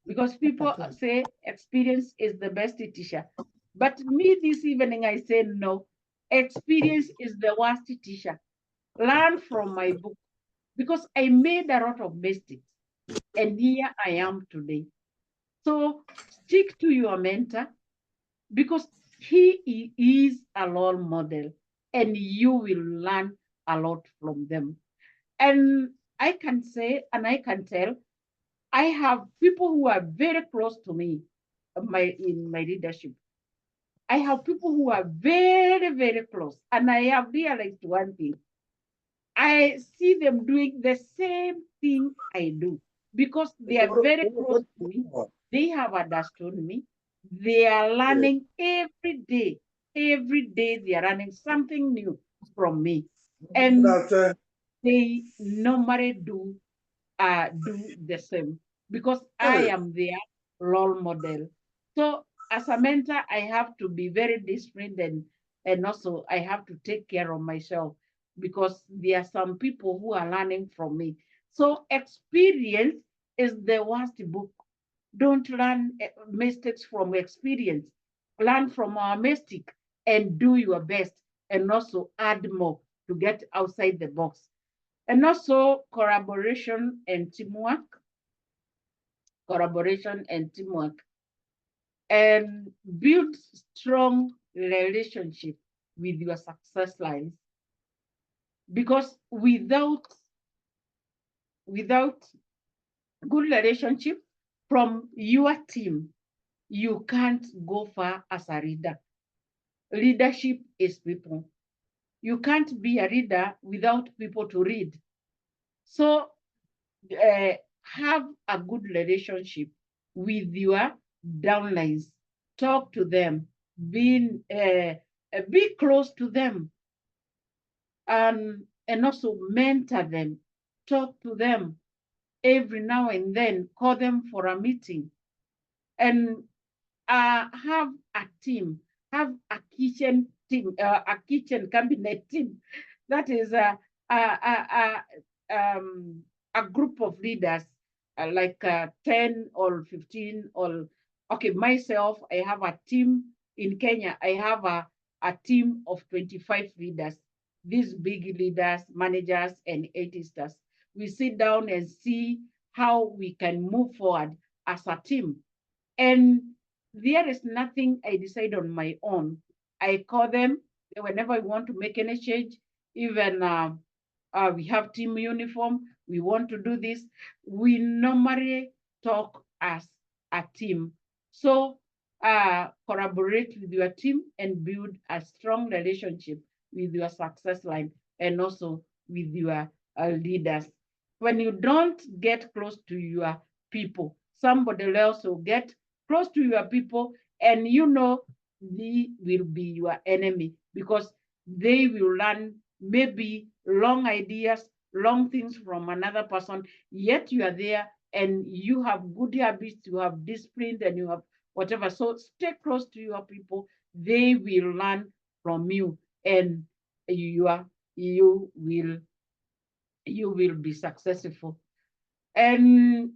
because people say experience is the best teacher. But me this evening, I say no, experience is the worst teacher. Learn from my book, because I made a lot of mistakes and here I am today. So stick to your mentor, because he is a role model and you will learn a lot from them. And I can say, and I can tell, I have people who are very close to me in my leadership. I have people who are very, very close. And I have realized one thing. I see them doing the same thing I do because they are very close to me. They have understood me. They are learning every day. Every day they are learning something new from me. And they normally do do the same, because I am their role model. So as a mentor, I have to be very disciplined, and also I have to take care of myself, because there are some people who are learning from me. So experience is the worst book. Don't learn mistakes from experience. Learn from our mistake and do your best, and also add more to get outside the box. And also collaboration and teamwork, collaboration and teamwork, and build strong relationship with your success lines. Because without good relationship from your team, you can't go far as a leader. Leadership is people. You can't be a leader without people to lead. So uh, have a good relationship with your downlines. Talk to them. Be close to them, and also mentor them. Talk to them every now and then. Call them for a meeting, and have a team. Have a kitchen team, a kitchen cabinet team. That is a group of leaders, like 10 or 15, or okay, myself, I have a team in Kenya. I have a team of 25 leaders. These big leaders, managers, and artists. We sit down and see how we can move forward as a team. And there is nothing I decide on my own. I call them whenever I want to make any change. Even we have team uniform, we want to do this. We normally talk as a team. So collaborate with your team and build a strong relationship with your success line, and also with your leaders. When you don't get close to your people, somebody else will get close to your people, and they will be your enemy, because they will learn maybe wrong ideas, wrong things from another person, yet you are there and you have good habits, you have discipline, and you have whatever. So stay close to your people. They will learn from you, and you are you will you will be successful. And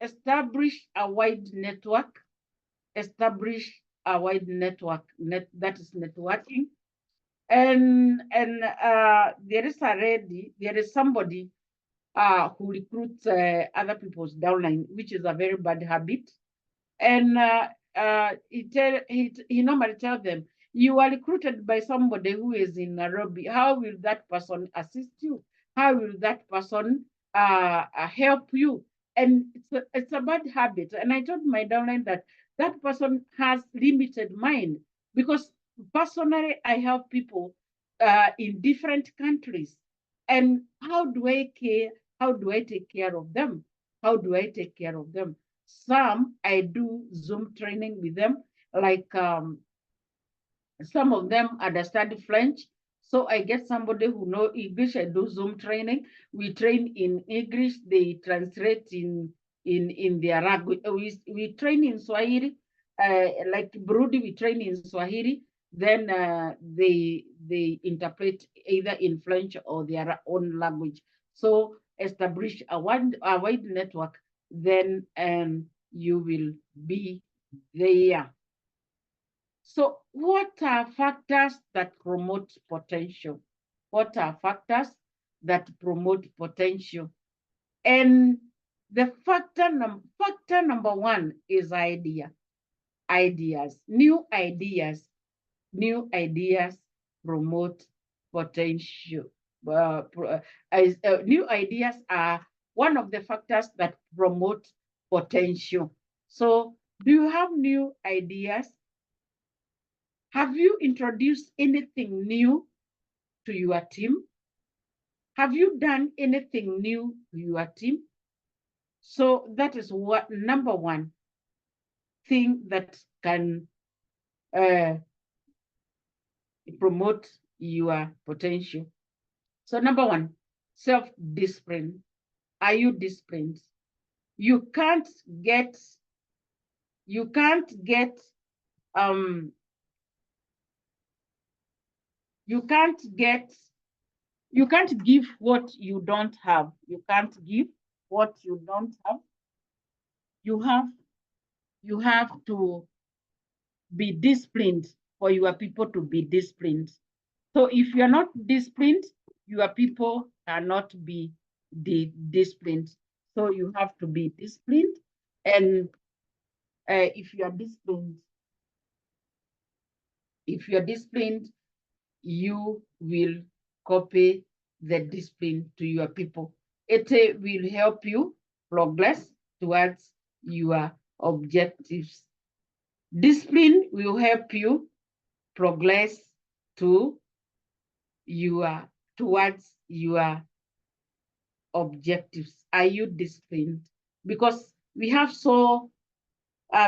establish a wide network. Establish a wide network. That is networking. And there is somebody who recruits other people's downline, which is a very bad habit. And he normally tells them, you are recruited by somebody who is in Nairobi. How will that person assist you? How will that person help you? And it's a bad habit. And I told my downline that that person has limited mind, because personally I help people in different countries. And how do I care? How do I take care of them? How do I take care of them? Some I do Zoom training with them, like some of them understand French. So I get somebody who know English. I do Zoom training. We train in English. They translate in their language. We train in Swahili. Like Burundi, we train in Swahili. Then they interpret either in French or their own language. So establish a wide network. Then you will be there. So what are factors that promote potential? What are factors that promote potential? And the factor number one is ideas. New ideas promote potential. New ideas are one of the factors that promote potential. So do you have new ideas? Have you introduced anything new to your team? Have you done anything new to your team? So that is what number one thing that can promote your potential. So number one, self-discipline. Are you disciplined? You can't get you can't give what you don't have. You can't give what you don't have. You have to be disciplined for your people to be disciplined. So if you're not disciplined, your people cannot be disciplined. So you have to be disciplined. And if you are disciplined, you will copy the discipline to your people. It will help you progress towards your objectives. Discipline will help you progress to towards your objectives. Are you disciplined? Because we have so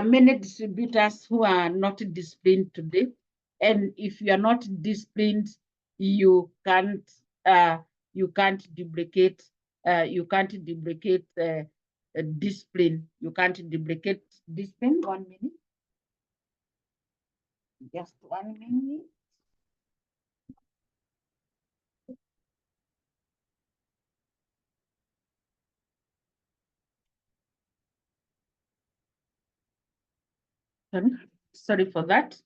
many distributors who are not disciplined today. And if you are not disciplined, you can't duplicate discipline. You can't duplicate discipline. 1 minute. Just 1 minute. Sorry for that.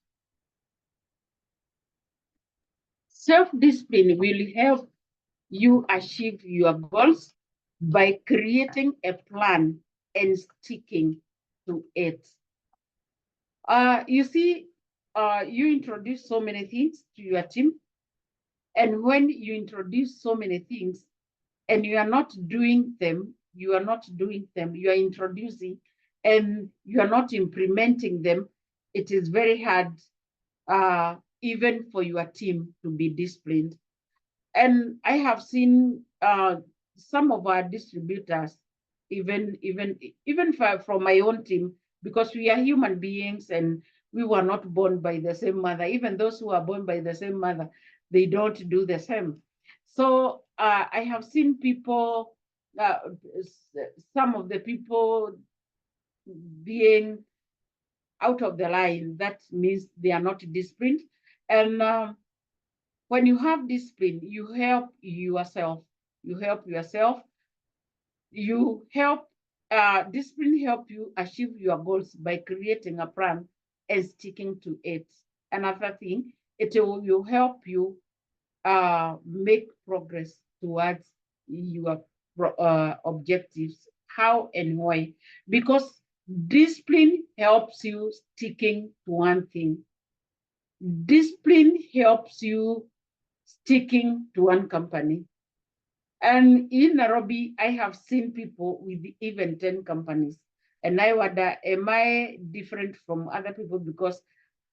Self-discipline will help you achieve your goals by creating a plan and sticking to it. You see, you introduce so many things to your team. And when you introduce so many things and you are not doing them, you are introducing and you are not implementing them, it is very hard even for your team to be disciplined. And I have seen some of our distributors, even from my own team, because we are human beings and we were not born by the same mother. Even those who are born by the same mother, they don't do the same. So I have seen people, some of the people being out of the line. That means they are not disciplined. And when you have discipline, you help yourself. Discipline help you achieve your goals by creating a plan and sticking to it. Another thing, it will help you make progress towards your objectives. How and why? Because discipline helps you sticking to one thing. Discipline helps you sticking to one company. And in Nairobi, I have seen people with even 10 companies. And I wonder, am I different from other people? Because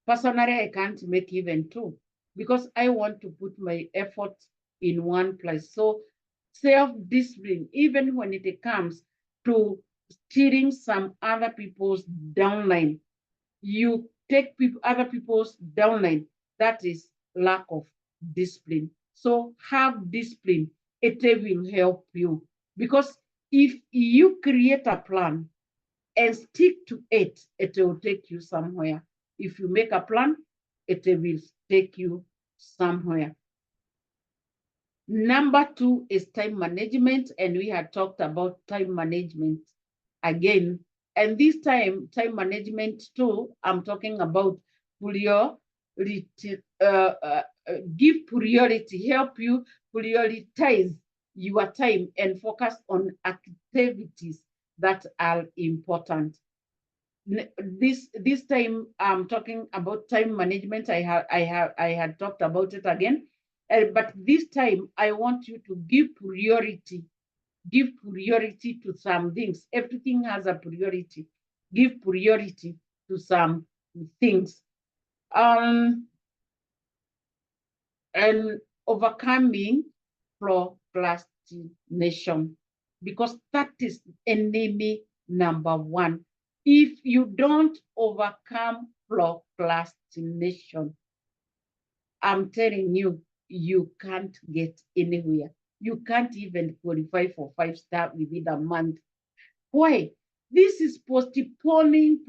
personally, I can't make even 2 because I want to put my effort in one place. So self-discipline, even when it comes to steering some other people's downline, you take other people's downline, that is lack of discipline. So have discipline, it will help you. Because if you create a plan and stick to it, it will take you somewhere. If you make a plan, it will take you somewhere. Number 2 is time management, and we had talked about time management again. And this time management too, I'm talking about give priority, help you prioritize your time and focus on activities that are important. This time I'm talking about time management. I had talked about it again, but this time I want you to give priority to some things. Everything has a priority. Give priority to some things. And overcoming procrastination, because that is enemy number 1. If you don't overcome procrastination, I'm telling you, you can't get anywhere. you can't even qualify for 5-star within a month. Why? This is postponing.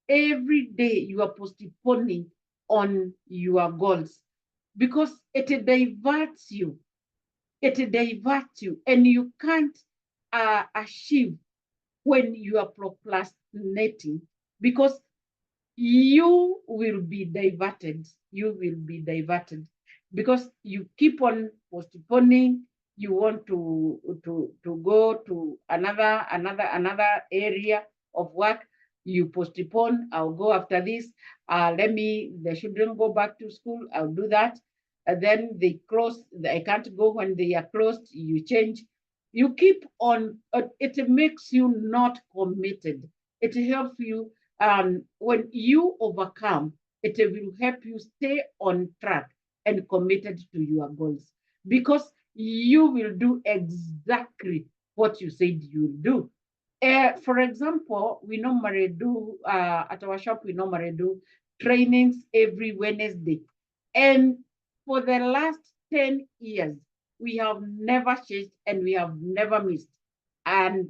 Every day you are postponing on your goals because it diverts you. And you can't achieve when you are procrastinating because you will be diverted. Because you keep on postponing. You want to go to another area of work. You postpone. I'll go after this. The children go back to school. I'll do that. And then they close. I can't go when they are closed. You change. You keep on. It makes you not committed. It helps you when you overcome, it will help you stay on track and committed to your goals because you will do exactly what you said you will do. For example, we normally do, at our shop, we normally do trainings every Wednesday. And for the last 10 years, we have never changed and we have never missed. And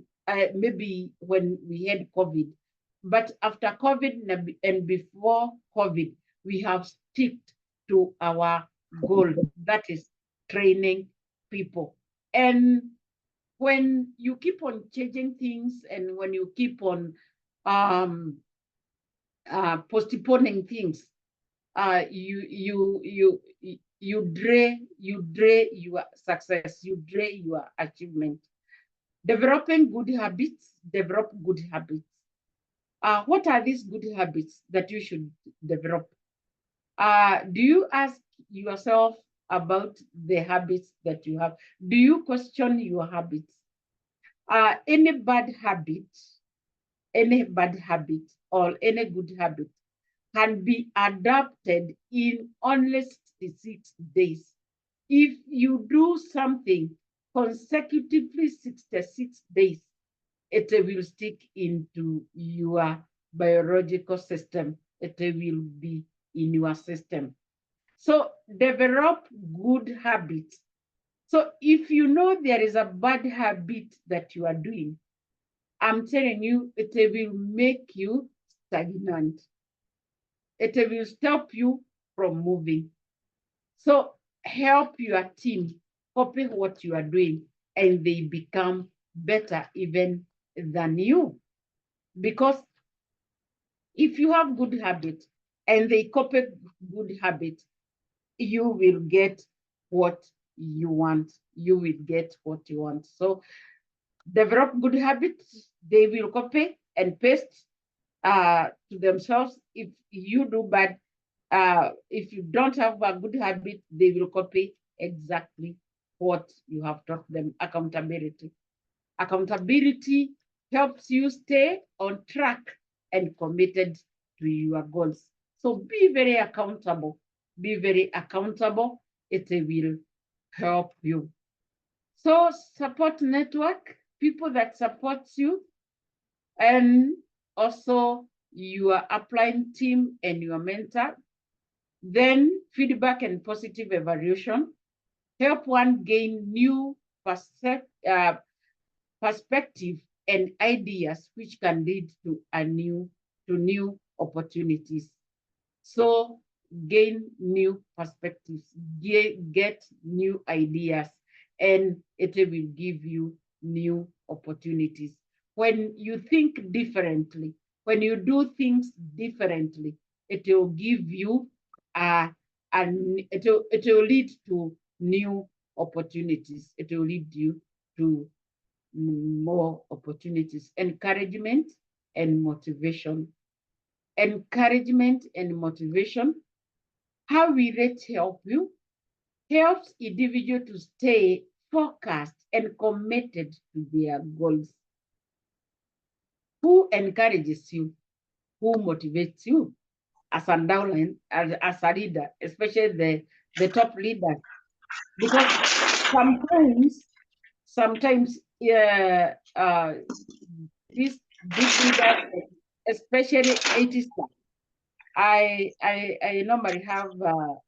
maybe when we had COVID, but after COVID and before COVID, we have sticked to our goal, that is training people. And when you keep on changing things and when you keep on postponing things, you delay your success, you delay your achievement. Develop good habits. What are these good habits that you should develop? Do you ask yourself about the habits that you have? Do you question your habits? Any bad habit or any good habit can be adapted in only 66 days. If you do something consecutively 66 days, it will stick into your biological system. It will be in your system. So develop good habits. So if you know there is a bad habit that you are doing, I'm telling you, it will make you stagnant. It will stop you from moving. So help your team copy what you are doing and they become better even than you. Because if you have good habits and they copy good habits, you will get what you want. So develop good habits. They will copy and paste to themselves. If you do bad, if you don't have a good habit, they will copy exactly what you have taught them. Accountability helps you stay on track and committed to your goals. So be very accountable. It will help you. So support network, people that support you, and also your upline team and your mentor. Then feedback and positive evaluation help one gain new perspective and ideas which can lead to new opportunities. So gain new perspectives, get new ideas, and it will give you new opportunities. When you think differently, when you do things differently, it will give you it will lead to new opportunities. It will lead you to more opportunities. Encouragement and motivation. How will it help you? Helps individual to stay focused and committed to their goals. Who encourages you? Who motivates you as a downline, as a leader, especially the top leader? Because sometimes these big leaders, especially 80 staff, I normally have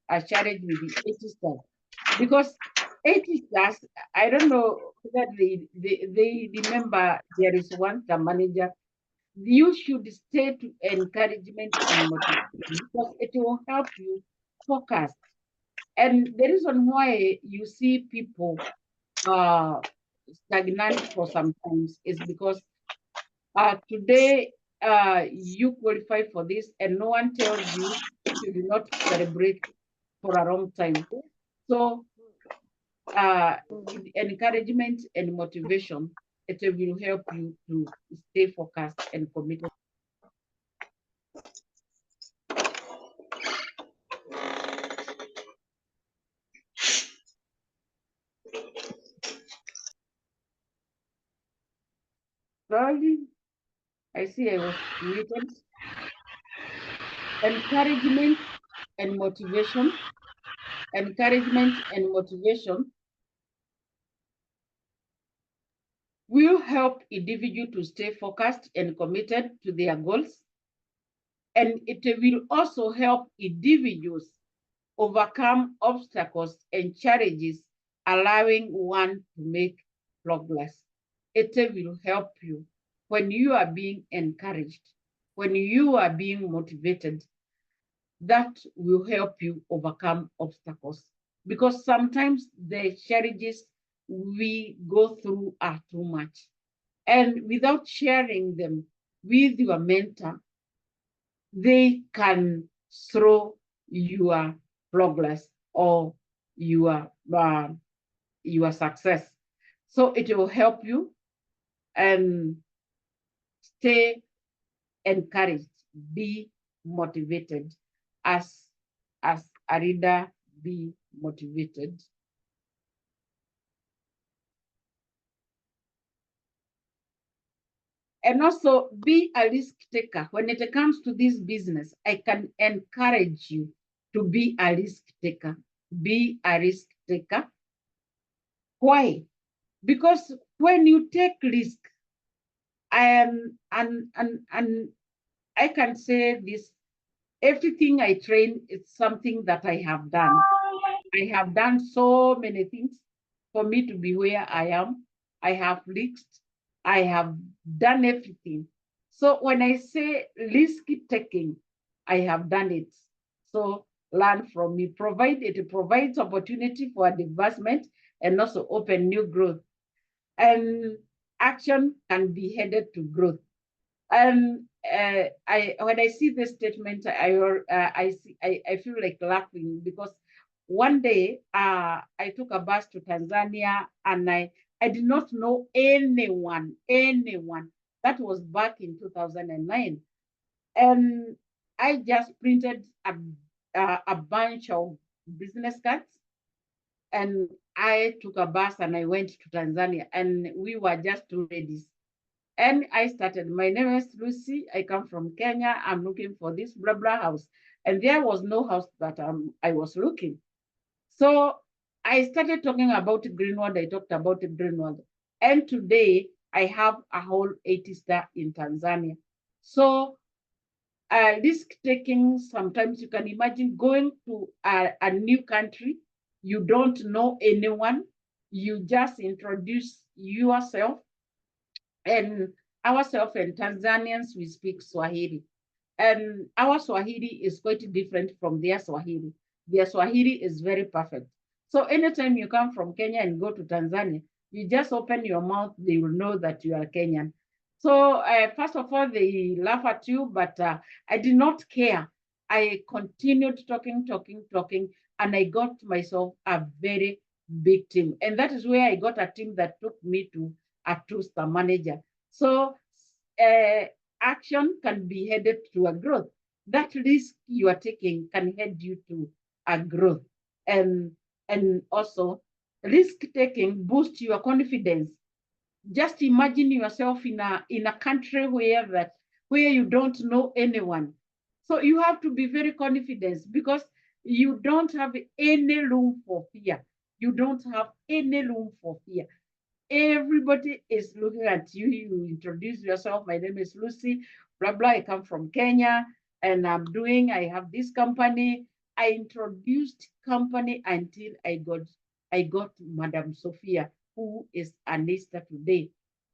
a challenge with the 80 staff. because it is just, I don't know whether they remember there is once the manager, you should stay to encouragement and motivation because it will help you focus. And the reason why you see people uh, stagnant for sometimes is because today you qualify for this and no one tells you you do not celebrate for a long time. So encouragement and motivation, it will help you to stay focused and committed. Sorry, I see I was muted. Encouragement and motivation. Encouragement and motivation will help individual to stay focused and committed to their goals. And it will also help individuals overcome obstacles and challenges, allowing one to make progress. It will help you when you are being encouraged, when you are being motivated, that will help you overcome obstacles. Because sometimes the challenges we go through are too much. And without sharing them with your mentor, they can throw your progress or your your success. So it will help you and stay encouraged, be motivated as a reader, be motivated. And also be a risk taker. When it comes to this business, I can encourage you to be a risk taker. Be a risk taker. Why? Because when you take risk, and I can say this, everything I train is something that I have done. I have done so many things for me to be where I am. I have risked. I have done everything. So when I say risk taking, I have done it. So learn from me. It provides opportunity for advancement and also open new growth. And action can be headed to growth. I when I see this statement, I feel like laughing because one day I took a bus to Tanzania and I did not know anyone. That was back in 2009, and I just printed a bunch of business cards, and I took a bus and I went to Tanzania, and we were just two ladies. And I started, my name is Lucy. I come from Kenya. I'm looking for this blah blah house. And there was no house that I was looking. So I started talking about Greenworld. I talked about Greenworld. And today I have a whole 80-star in Tanzania. So risk taking, sometimes you can imagine going to a new country. You don't know anyone. You just introduce yourself, and ourselves and Tanzanians, we speak Swahili. And our Swahili is quite different from their Swahili. Their Swahili is very perfect. So anytime you come from Kenya and go to Tanzania, you just open your mouth, they will know that you are Kenyan. So first of all, they laugh at you, but I did not care. I continued talking, and I got myself a very big team. And that is where I got a team that took me to a two-star manager. So uh, action can be headed to a growth. That risk you are taking can head you to a growth. And also risk taking boosts your confidence. Just imagine yourself in a country where you don't know anyone. So you have to be very confident because you don't have any room for fear. You don't have any room for fear. Everybody is looking at you. You introduce yourself. My name is Lucy, blah, blah. I come from Kenya and I have this company. I introduced company until I got I got Madam Sophia, who is Anista today.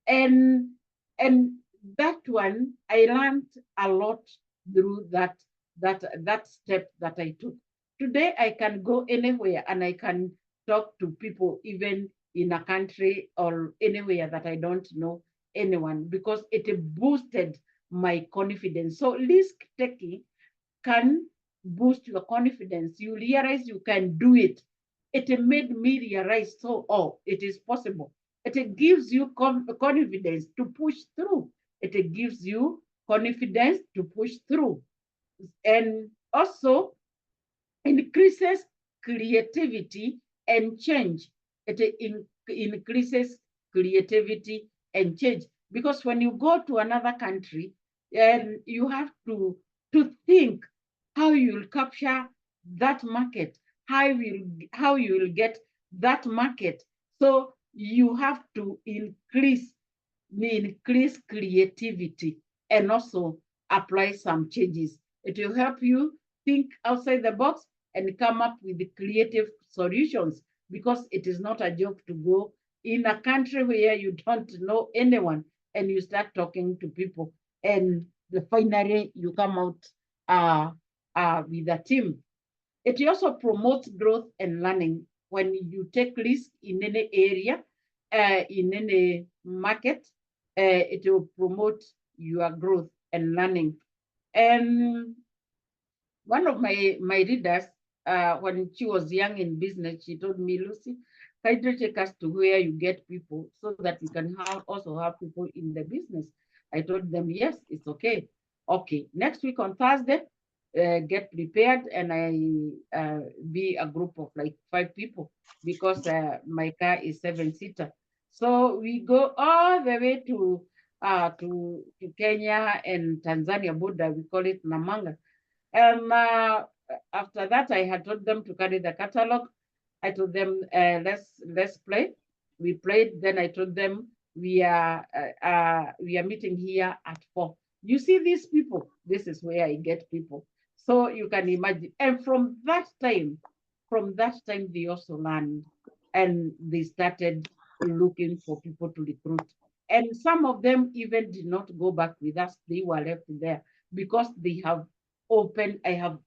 And that one, I learned a lot through that step that I took. Today, I can go anywhere and I can talk to people, even in a country or anywhere that I don't know anyone, because it boosted my confidence. So risk taking can boost your confidence. You realize you can do it. It made me realize, so, oh, it is possible. It gives you confidence to push through. It gives you confidence to push through. And also increases creativity and change. It increases creativity and change, because when you go to another country, and you have to think how you will capture that market, how you will get that market. So you have to increase creativity and also apply some changes. It will help you think outside the box and come up with the creative solutions, because it is not a joke to go in a country where you don't know anyone and you start talking to people, and finally you come out with a team. It also promotes growth and learning. When you take risk in any area, in any market, it will promote your growth and learning. And one of my readers, when she was young in business, she told me, Lucy, kindly take us to where you get people so that we can also have people in the business. I told them, yes, it's okay. Okay, next week on Thursday, get prepared, and I be a group of like 5 people, because my car is 7-seater. So we go all the way to Kenya and Tanzania border. We call it Namanga. And after that, I had told them to carry the catalog. I told them, let's play. We played. Then I told them we are meeting here at 4. You see these people. This is where I get people. So you can imagine. And from that time, they also learned, and they started looking for people to recruit. And some of them even did not go back with us. They were left there because I have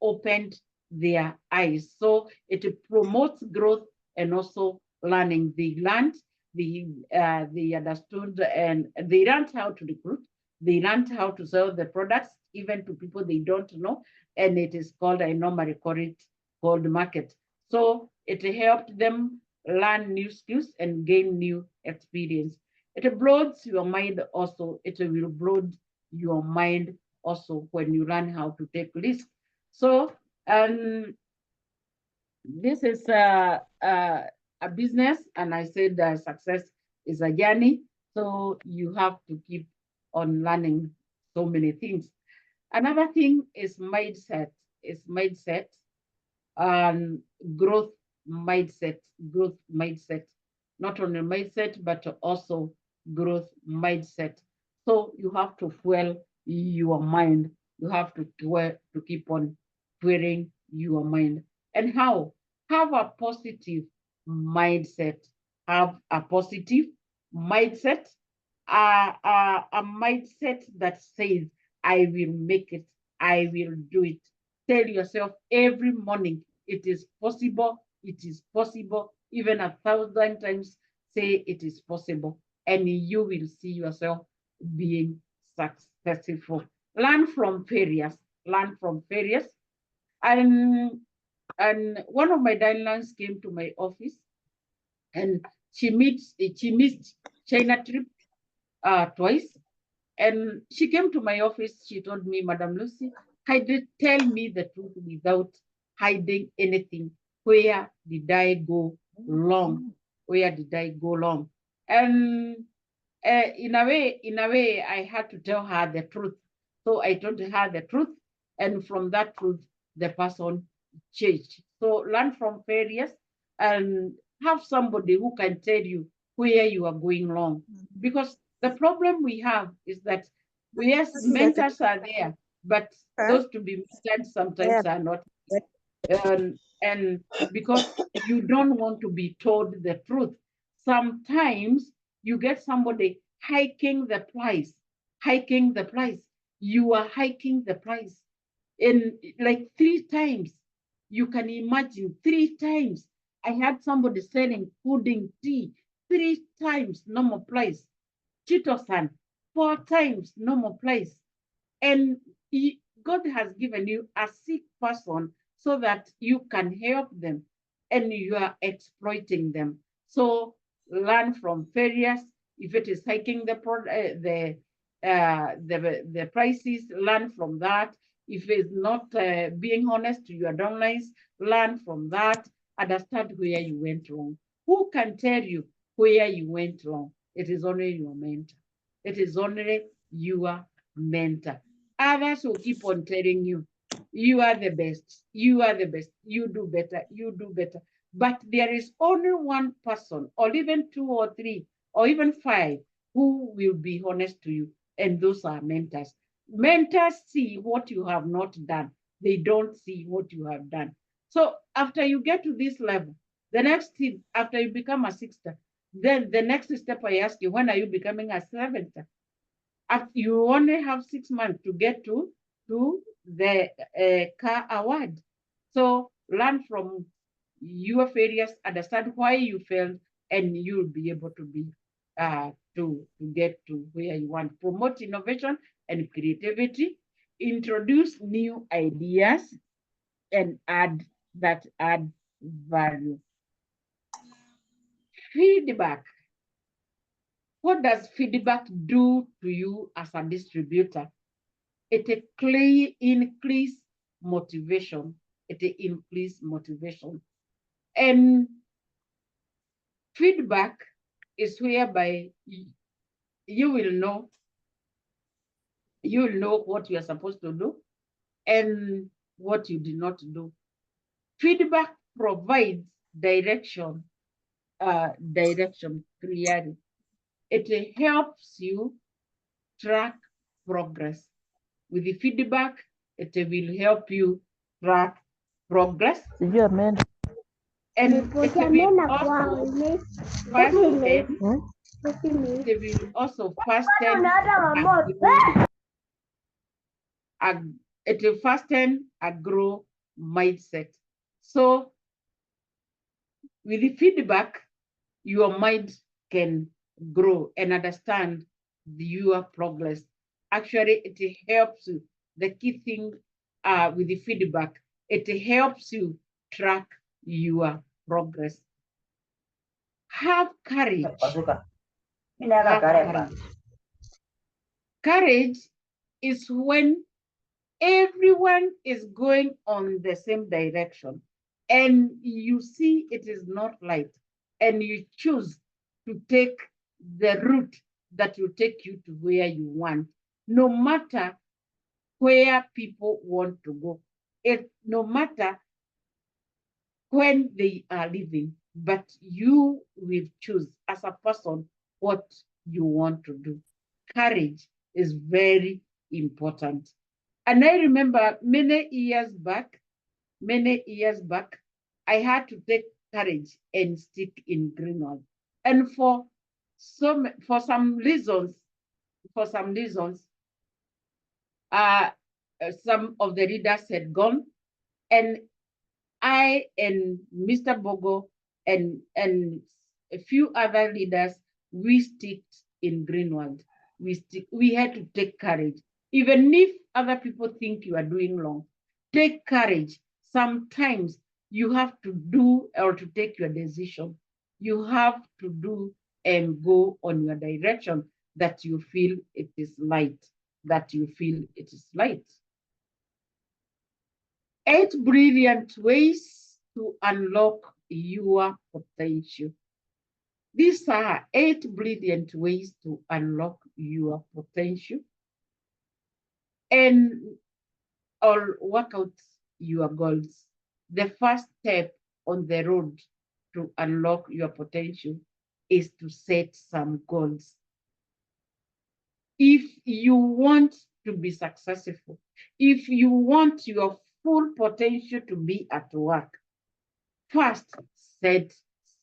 opened their eyes. So it promotes growth and also learning. They learned, they understood, and they learned how to recruit. They learned how to sell the products even to people they don't know. And it is called, I normally call it cold market. So it helped them learn new skills and gain new experience. It broadens your mind also. It will broaden your mind also when you learn how to take risk. So this is a business, and I said success is a journey. So you have to keep on learning so many things. Another thing is mindset. Is mindset and growth mindset. Growth mindset. Not only mindset, but also growth mindset. So you have to fuel your mind. You have to keep on fueling your mind. And how? Have a positive mindset. Have a positive mindset. A mindset that says, I will make it. I will do it. Tell yourself every morning, it is possible. It is possible. Even 1,000 times, say it is possible. And you will see yourself being successful. Learn from failures. Learn from failures. And one of my darlings came to my office, and she missed China trip twice. And she came to my office. She told me, Madam Lucy, tell me the truth without hiding anything. Where did I go wrong? Where did I go wrong? And in a way, I had to tell her the truth. So I told her the truth, and from that truth, the person changed. So learn from failures and have somebody who can tell you where you are going wrong. Because the problem we have is that, yes, mentors are there, but those to be mentored sometimes are not. And because you don't want to be told the truth, sometimes you get somebody hiking the price, hiking the price. You are hiking the price in like 3 times. You can imagine 3 times. I had somebody selling pudding tea 3 times normal price. Chitosan 4 times normal price. And God has given you a sick person so that you can help them, and you are exploiting them. So learn from failures. If it is hiking the prices, learn from that. If it's not being honest to your downlines, learn from that. Understand where you went wrong. Who can tell you where you went wrong? It is only your mentor. It is only your mentor. Others will keep on telling you, you are the best, you are the best, you do better, you do better. But there is only one person, or even 2 or 3, or even 5, who will be honest to you, and those are mentors. Mentors see what you have not done, they don't see what you have done. So after you get to this level, the next thing, after you become a 6-star, then the next step I ask you, when are you becoming a 7-star? You only have 6 months to get to the car award. So learn from your failures, understand why you failed, and you'll be able to be to get to where you want. Promote innovation and creativity, introduce new ideas, and add value. Feedback. What does feedback do to you as a distributor? It increase motivation. It increase motivation. And feedback is whereby you will know what you are supposed to do and what you did not do. Feedback provides direction clearly. It helps you track progress. With the feedback, it will help you track progress. And it will also fasten a growth mindset. So with the feedback, your mind can grow and understand your progress. Actually, it helps you. The key thing with the feedback, it helps you track your progress. Have courage. Have courage. Courage is when everyone is going on the same direction and you see it is not right, and you choose to take the route that will take you to where you want, no matter where people want to go, no matter when they are living, but you will choose as a person what you want to do. Courage is very important. And I remember many years back, I had to take courage and stick in Greenworld. And for some reasons, some of the leaders had gone, and I and Mr. Bogo and a few other leaders, we sticked in Greenworld. We had to take courage. Even if other people think you are doing wrong, take courage. Sometimes you have to do or to take your decision. You have to do and go on your direction that you feel it is light, 8 brilliant ways to unlock your potential. These are 8 brilliant ways to unlock your potential and or work out your goals. The first step on the road to unlock your potential is to set some goals. If you want to be successful, if you want your full potential to be at work, first set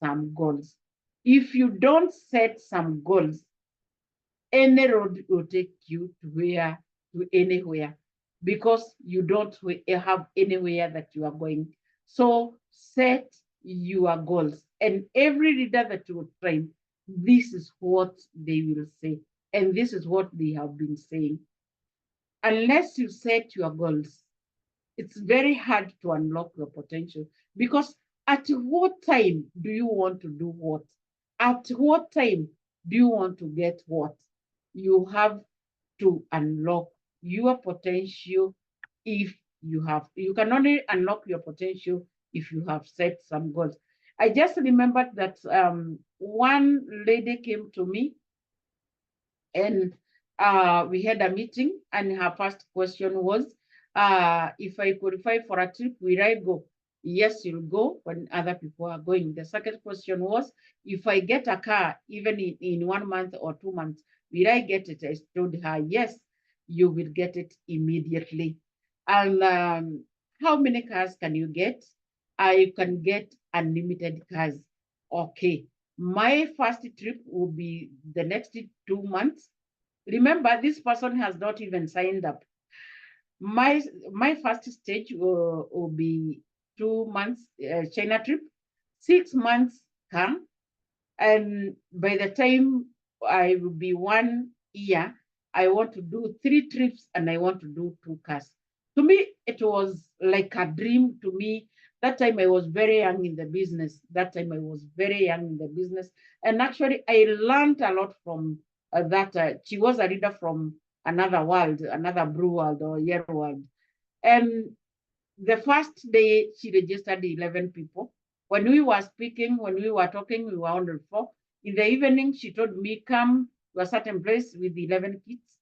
some goals. If you don't set some goals, any road will take you to anywhere, because you don't have anywhere that you are going. So set your goals, and every leader that you train, this is what they will say, and this is what they have been saying. Unless you set your goals, it's very hard to unlock your potential, because at what time do you want to do what? At what time do you want to get what? You have to unlock your potential. If you can only unlock your potential if you have set some goals. I just remembered that one lady came to me, and we had a meeting, and her first question was, if I qualify for a trip, will I go? Yes, you'll go when other people are going. The second question was, if I get a car, even in 1 month or 2 months, will I get it? I told her, yes, you will get it immediately. And how many cars can you get? I can get unlimited cars. Okay, my first trip will be the next 2 months. Remember, this person has not even signed up. My first stage will be 2 months China trip, 6 months come, and by the time I will be 1 year, I want to do 3 trips and I want to do 2 cars. To me, it was like a dream to me. That time I was very young in the business. And actually, I learned a lot from that. She was a leader from another world, another blue world or yellow world. And the first day, she registered 11 people. When we were speaking, when we were talking, we were only 4. In the evening, she told me, come to a certain place with 11 kids.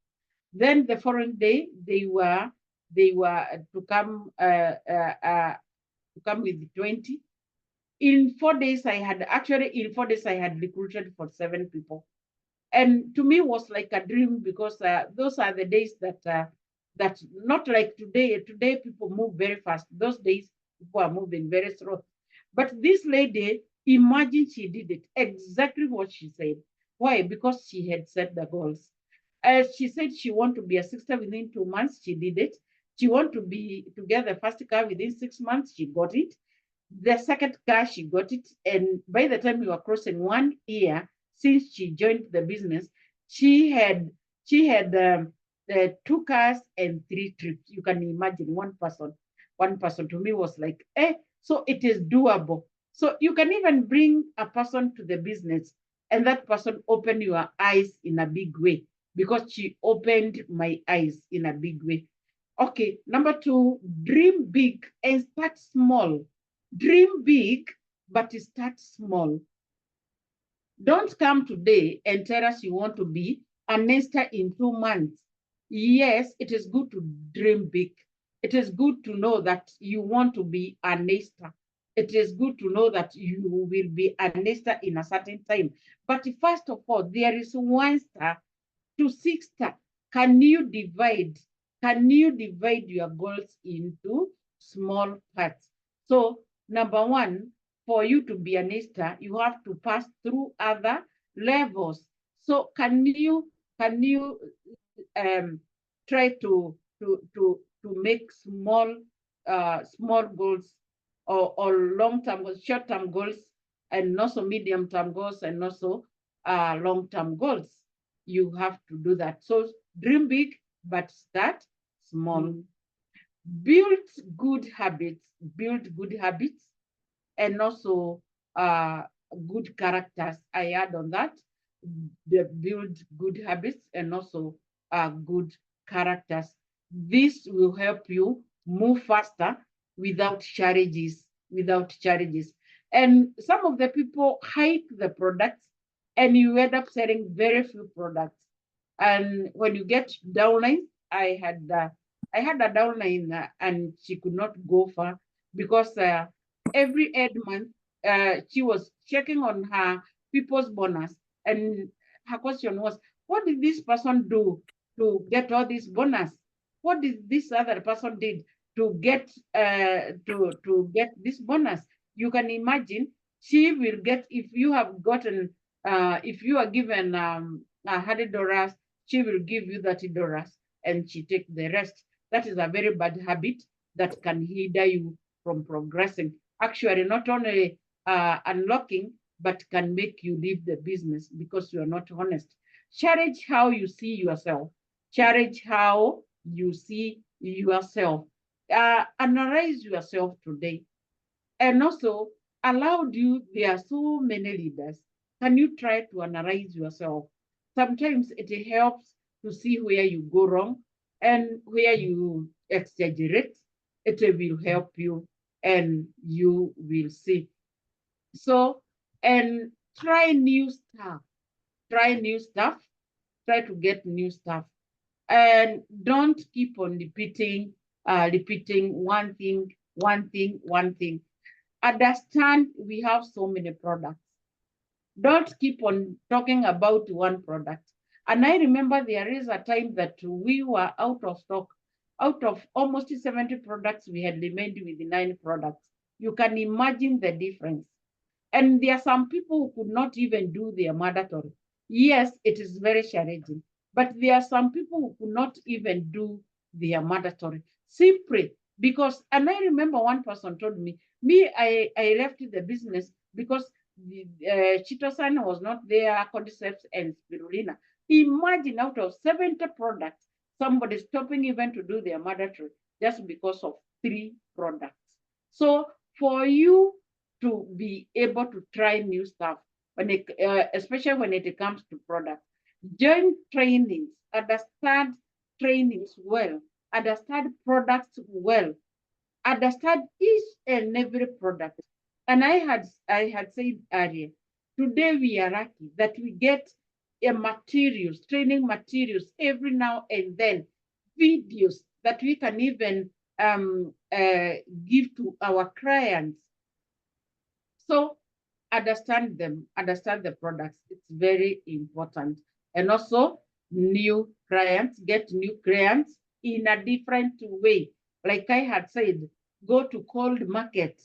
Then the following day, they were to come with 20. In 4 days, in 4 days, I had recruited for 7 people. And to me, it was like a dream, because those are the days that not like today. Today, people move very fast. Those days, people are moving very slow. But this lady, imagine she did it exactly what she said. Why? Because she had set the goals. She said she want to be a sister within 2 months. She did it. She want to get the first car within 6 months. She got it. The second car, she got it. And by the time we were crossing 1 year since she joined the business, she had 2 cars and 3 trips. You can imagine one person to me was like, so it is doable. So you can even bring a person to the business, and that person open your eyes in a big way, because she opened my eyes in a big way. Okay, number 2, dream big and start small. Dream big, but start small. Don't come today and tell us you want to be a nester in 2 months. Yes, it is good to dream big. It is good to know that you want to be a nester. It is good to know that you will be a nester in a certain time. But first of all, there is 1 star to 6 star. Can you divide your goals into small parts? So number 1, for you to be a nester, you have to pass through other levels. So can you try to make small goals, or long-term goals, short-term goals, and also medium-term goals, and also long-term goals? You have to do that. So dream big, but start small. Build good habits, and also good characters. I add on that, build good habits and also good characters. This will help you move faster without challenges. And some of the people hype the products, and you end up selling very few products. And when you get downline, I had a downline, and she could not go far, because every 8 months she was checking on her people's bonus, and her question was, what did this person do to get all this bonus? What did this other person did get this bonus. You can imagine she will get, if you have gotten if you are given $100, she will give you $30 and she take the rest. That is a very bad habit that can hinder you from progressing. Actually, not only unlocking, but can make you leave the business because you are not honest. Challenge how you see yourself. Challenge how you see yourself. Analyze yourself today. And also, allowed you, there are so many leaders. Can you try to analyze yourself? Sometimes it helps to see where you go wrong and where you exaggerate. It will help you and you will see. So, and try new stuff. Try new stuff. Try to get new stuff. And don't keep on repeating one thing, one thing, one thing. Understand we have so many products. Don't keep on talking about one product. And I remember there is a time that we were out of stock. Out of almost 70 products, we had remained with 9 products. You can imagine the difference. And there are some people who could not even do their mandatory. Yes, it is very challenging, but there are some people who could not even do their mandatory simply because, and I remember one person told me, I left the business because Chitosan was not there, cordyceps and spirulina. Imagine out of 70 products, somebody stopping even to do their mandatory just because of 3 products. So for you to be able to try new stuff, when it, especially when it comes to products, join trainings, understand trainings well, understand products well, understand each and every product. And I had said earlier, today we are lucky that we get materials, training materials every now and then, videos that we can even give to our clients. So understand them, understand the products. It's very important. And also new clients, get new clients in a different way. Like I had said, go to cold market.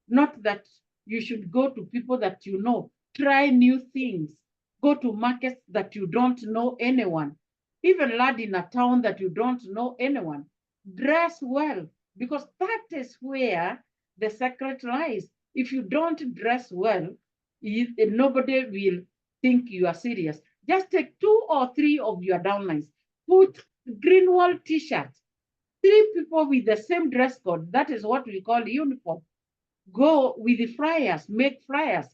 Not that you should go to people that you know. Try new things. Go to markets that you don't know anyone. Even land in a town that you don't know anyone. Dress well, because that is where the secret lies. If you don't dress well, nobody will think you are serious. Just take 2 or 3 of your downlines. Put Greenworld t-shirt. 3 people with the same dress code. That is what we call uniform. Go with the flyers. Make flyers.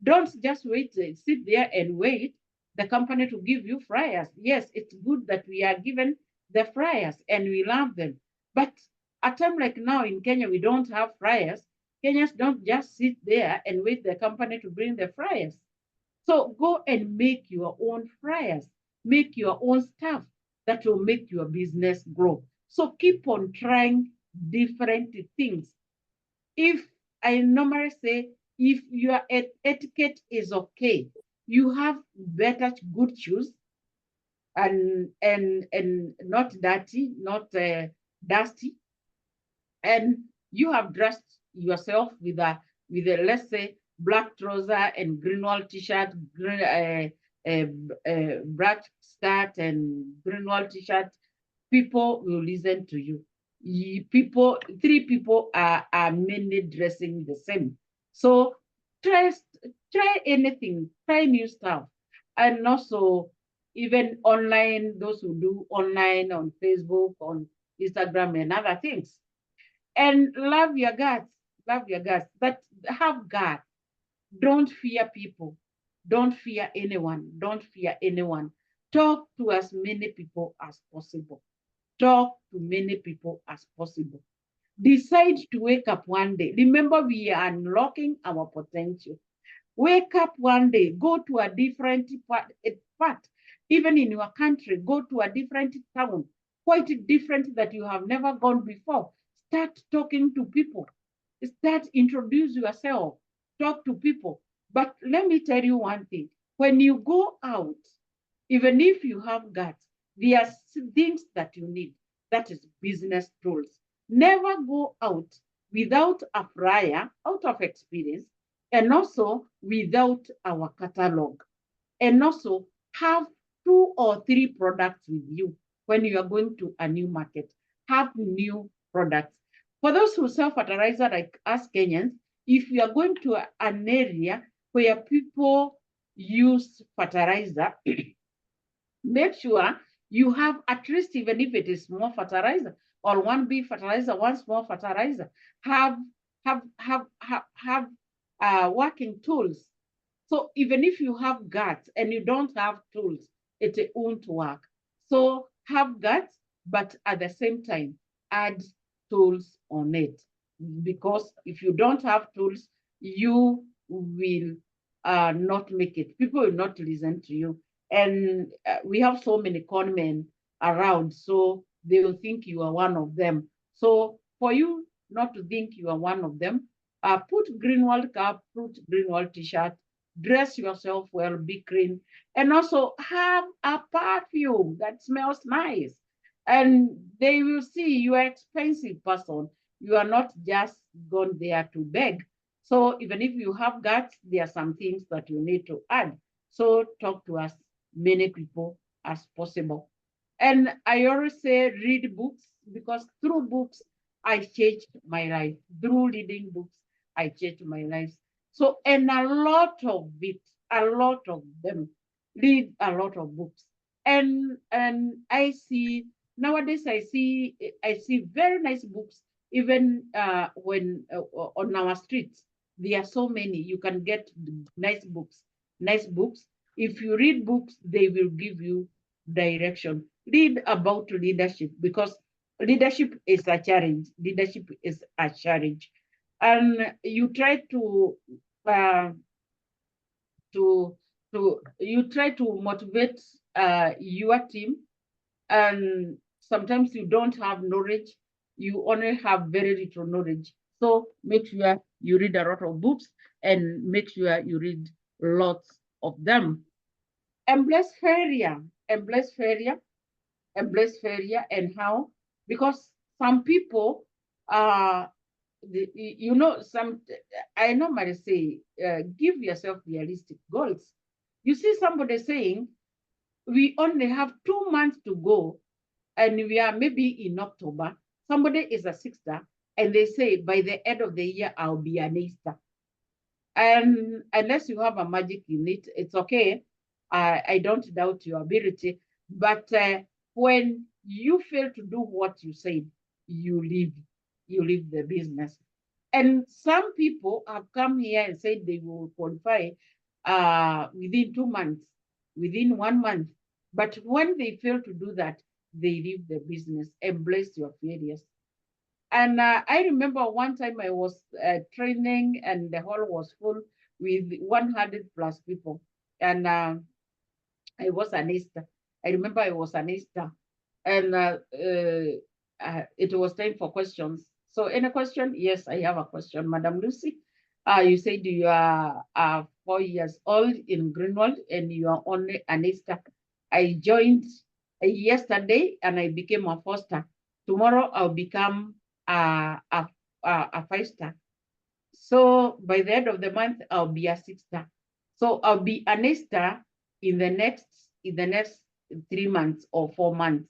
Don't just wait, sit there and wait the company to give you flyers. Yes, it's good that we are given the flyers and we love them. But at a time like now in Kenya, we don't have flyers. Kenyans don't just sit there and wait the company to bring the flyers. So go and make your own flyers, make your own stuff that will make your business grow. So keep on trying different things. If I normally say, if your etiquette is okay, you have better good shoes and not dirty, not dusty, and you have dressed yourself with a let's say black trouser and Greenwald t-shirt, black skirt and Greenwald t-shirt, people will listen to you. 3 people are mainly dressing the same. So try anything, try new stuff. And also even online, those who do online on Facebook, on Instagram and other things. And love your guts, but have guts. Don't fear people. Don't fear anyone. Don't fear anyone. Talk to as many people as possible. Talk to many people as possible. Decide to wake up one day. Remember, we are unlocking our potential. Wake up one day, go to a different part. Even in your country, go to a different town, quite different that you have never gone before. Start talking to people. Start introduce yourself. Talk to people. But let me tell you one thing. When you go out, even if you have guts, there are things that you need. That is business tools. Never go out without a flyer, out of experience, and also without our catalog. And also have 2 or 3 products with you when you are going to a new market. Have new products. For those who sell fertilizer like us Kenyans, if you are going to an area where people use fertilizer, make sure you have at least, even if it is small fertilizer or one big fertilizer, one small fertilizer, have working tools. So even if you have guts and you don't have tools, it won't work. So have guts, but at the same time, add tools on it. Because if you don't have tools, you will not make it. People will not listen to you. And we have so many conmen around, so they will think you are one of them. So for you not to think you are one of them, put Greenworld cap, put Greenworld t-shirt, dress yourself well, be clean, and also have a perfume that smells nice. And they will see you are an expensive person. You are not just gone there to beg. So even if you have guts, there are some things that you need to add. So talk to as many people as possible. And I always say read books, because through books, I changed my life. Through reading books, I changed my life. So, and a lot of it, a lot of them, read a lot of books. And I see nowadays, I see very nice books, even when on our streets. There are so many. You can get nice books, nice books. If you read books, they will give you direction. Read about leadership, because leadership is a challenge. Leadership is a challenge. And you try uh, to you try to motivate your team, and sometimes you don't have knowledge. You only have very little knowledge. So make sure you read a lot of books, and make sure you read lots of them. Embrace failure. Embrace failure. Embrace failure. And how? Because some people, uh some, I normally say, give yourself realistic goals. You see somebody saying, we only have 2 months to go, and we are maybe in October. Somebody is a sixter, and they say, by the end of the year, I'll be an eighter. And unless you have a magic in it, it's okay. I don't doubt your ability. But when you fail to do what you said, you leave. You leave the business. And some people have come here and said they will qualify within 2 months, within 1 month. But when they fail to do that, they leave the business. Embrace your failures. And I remember one time I was training, and the hall was full with 100 plus people. And I was an Easter. I remember I was an Easter. And it was time for questions. So any question? Yes, I have a question. Madam Lucy, you said you are 4 years old in Greenworld, and you are only an Easter. I joined yesterday, and I became a foster. Tomorrow I'll become a 5-star. So by the end of the month, I'll be a 6-star. So I'll be an A-star in the next 3 months or 4 months.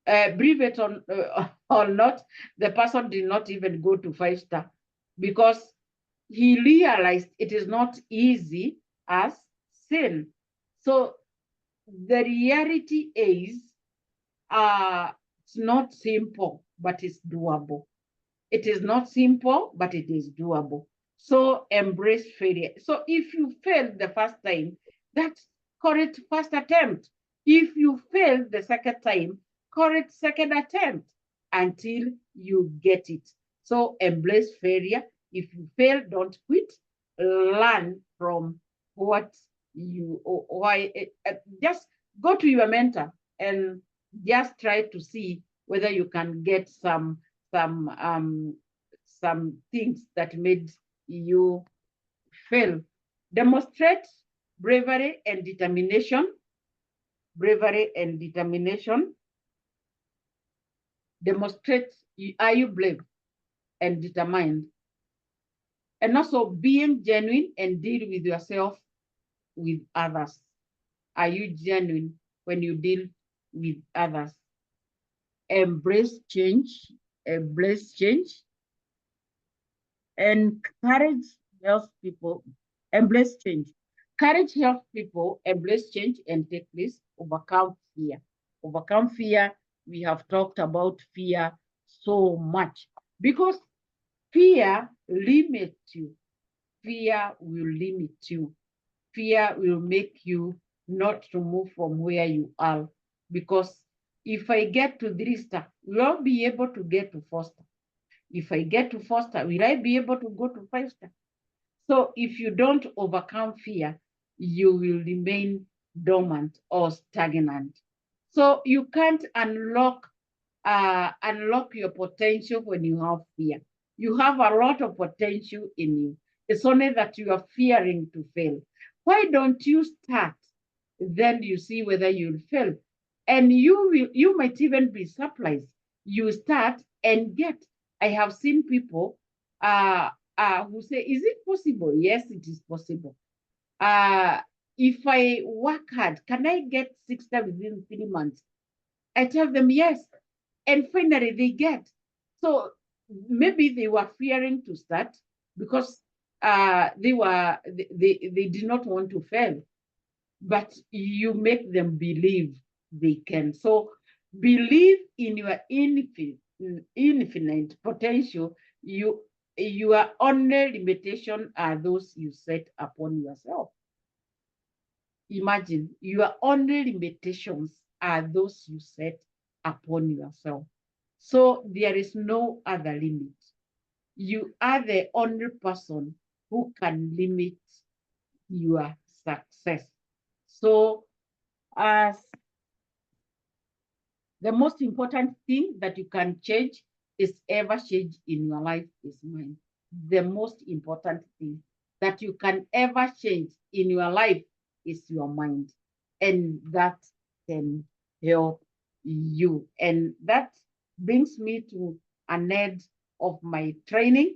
Believe it or not, the person did not even go to 5-star, because he realized it is not easy as sin. So the reality is, it's not simple, but it's doable. It is not simple, but it is doable. So embrace failure. So if you failed the first time, that's correct first attempt. If you failed the second time, correct second attempt until you get it. So embrace failure. If you fail, don't quit. Learn from what you, or why. Just go to your mentor and just try to see whether you can get some things that made you fail. Demonstrate bravery and determination. Bravery and determination. Demonstrate Are you brave and determined? And also being genuine and deal with yourself, with others. Are you genuine when you deal with others? Embrace change, embrace change, and courage helps people embrace change. Courage helps people embrace change and take risks, overcome fear. Overcome fear, we have talked about fear so much because fear limits you. Fear will limit you. Fear will make you not to move from where you are. Because if I get to 3-star, will I be able to get to 4-star? If I get to 4-star, will I be able to go to 5-star? So if you don't overcome fear, you will remain dormant or stagnant. So you can't unlock your potential when you have fear. You have a lot of potential in you. It's only that you are fearing to fail. Why don't you start? Then you see whether you'll fail. And you might even be surprised. You start and get. I have seen people who say, is it possible? Yes, it is possible. If I work hard, can I get 6-star within 3 months? I tell them yes. And finally they get. So maybe they were fearing to start because they did not want to fail. But you make them believe they can. So believe in your infinite potential. Your only limitation are those you set upon yourself. Imagine your only limitations are those you set upon yourself. So there is no other limit. You are the only person who can limit your success. So as the most important thing that you can change is ever change in your life is mind. The most important thing that you can ever change in your life is your mind. And that can help you. And that brings me to an end of my training.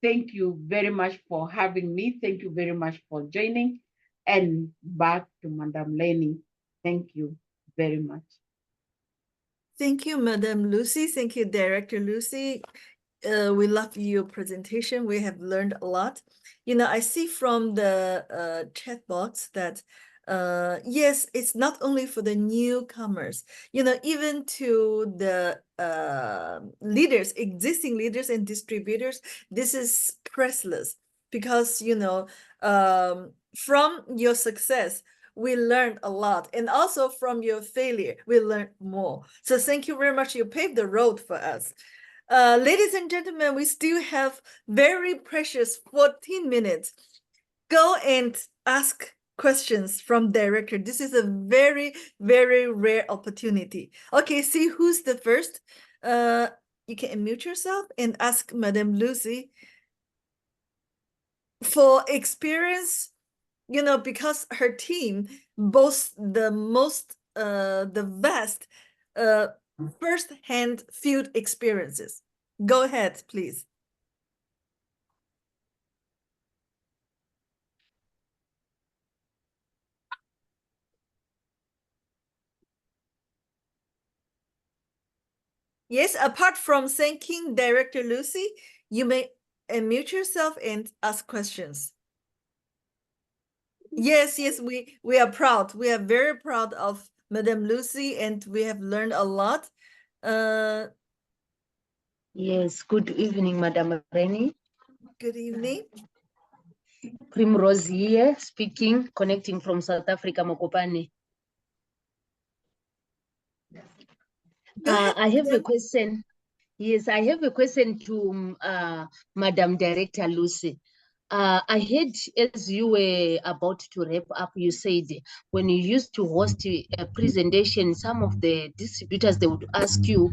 Thank you very much for having me. Thank you very much for joining. And back to Madam Lenny. Thank you very much. Thank you, Madam Lucy. Thank you, Director Lucy. We love your presentation. We have learned a lot. I see from the chat box that yes, it's not only for the newcomers, even to the leaders, existing leaders and distributors, this is priceless because, from your success, we learned a lot. And also from your failure, we learned more. So thank you very much. You paved the road for us. Ladies and gentlemen, we still have very precious 14 minutes. Go and ask questions from director. This is a very, very rare opportunity. Okay, see who's the first. You can unmute yourself and ask Madam Lucy for experience, because her team boasts the vast first-hand field experiences. Go ahead, please. Yes, apart from thanking Director Lucy, you may unmute yourself and ask questions. Yes, we are proud. We are very proud of Madam Lucy, and we have learned a lot. Yes, good evening, Madam Reni. Good evening. Primrose here, speaking, connecting from South Africa, Mokopane. I have a question. Yes, I have a question to Madam Director Lucy. I heard as you were about to wrap up, you said when you used to host a presentation, some of the distributors, they would ask you,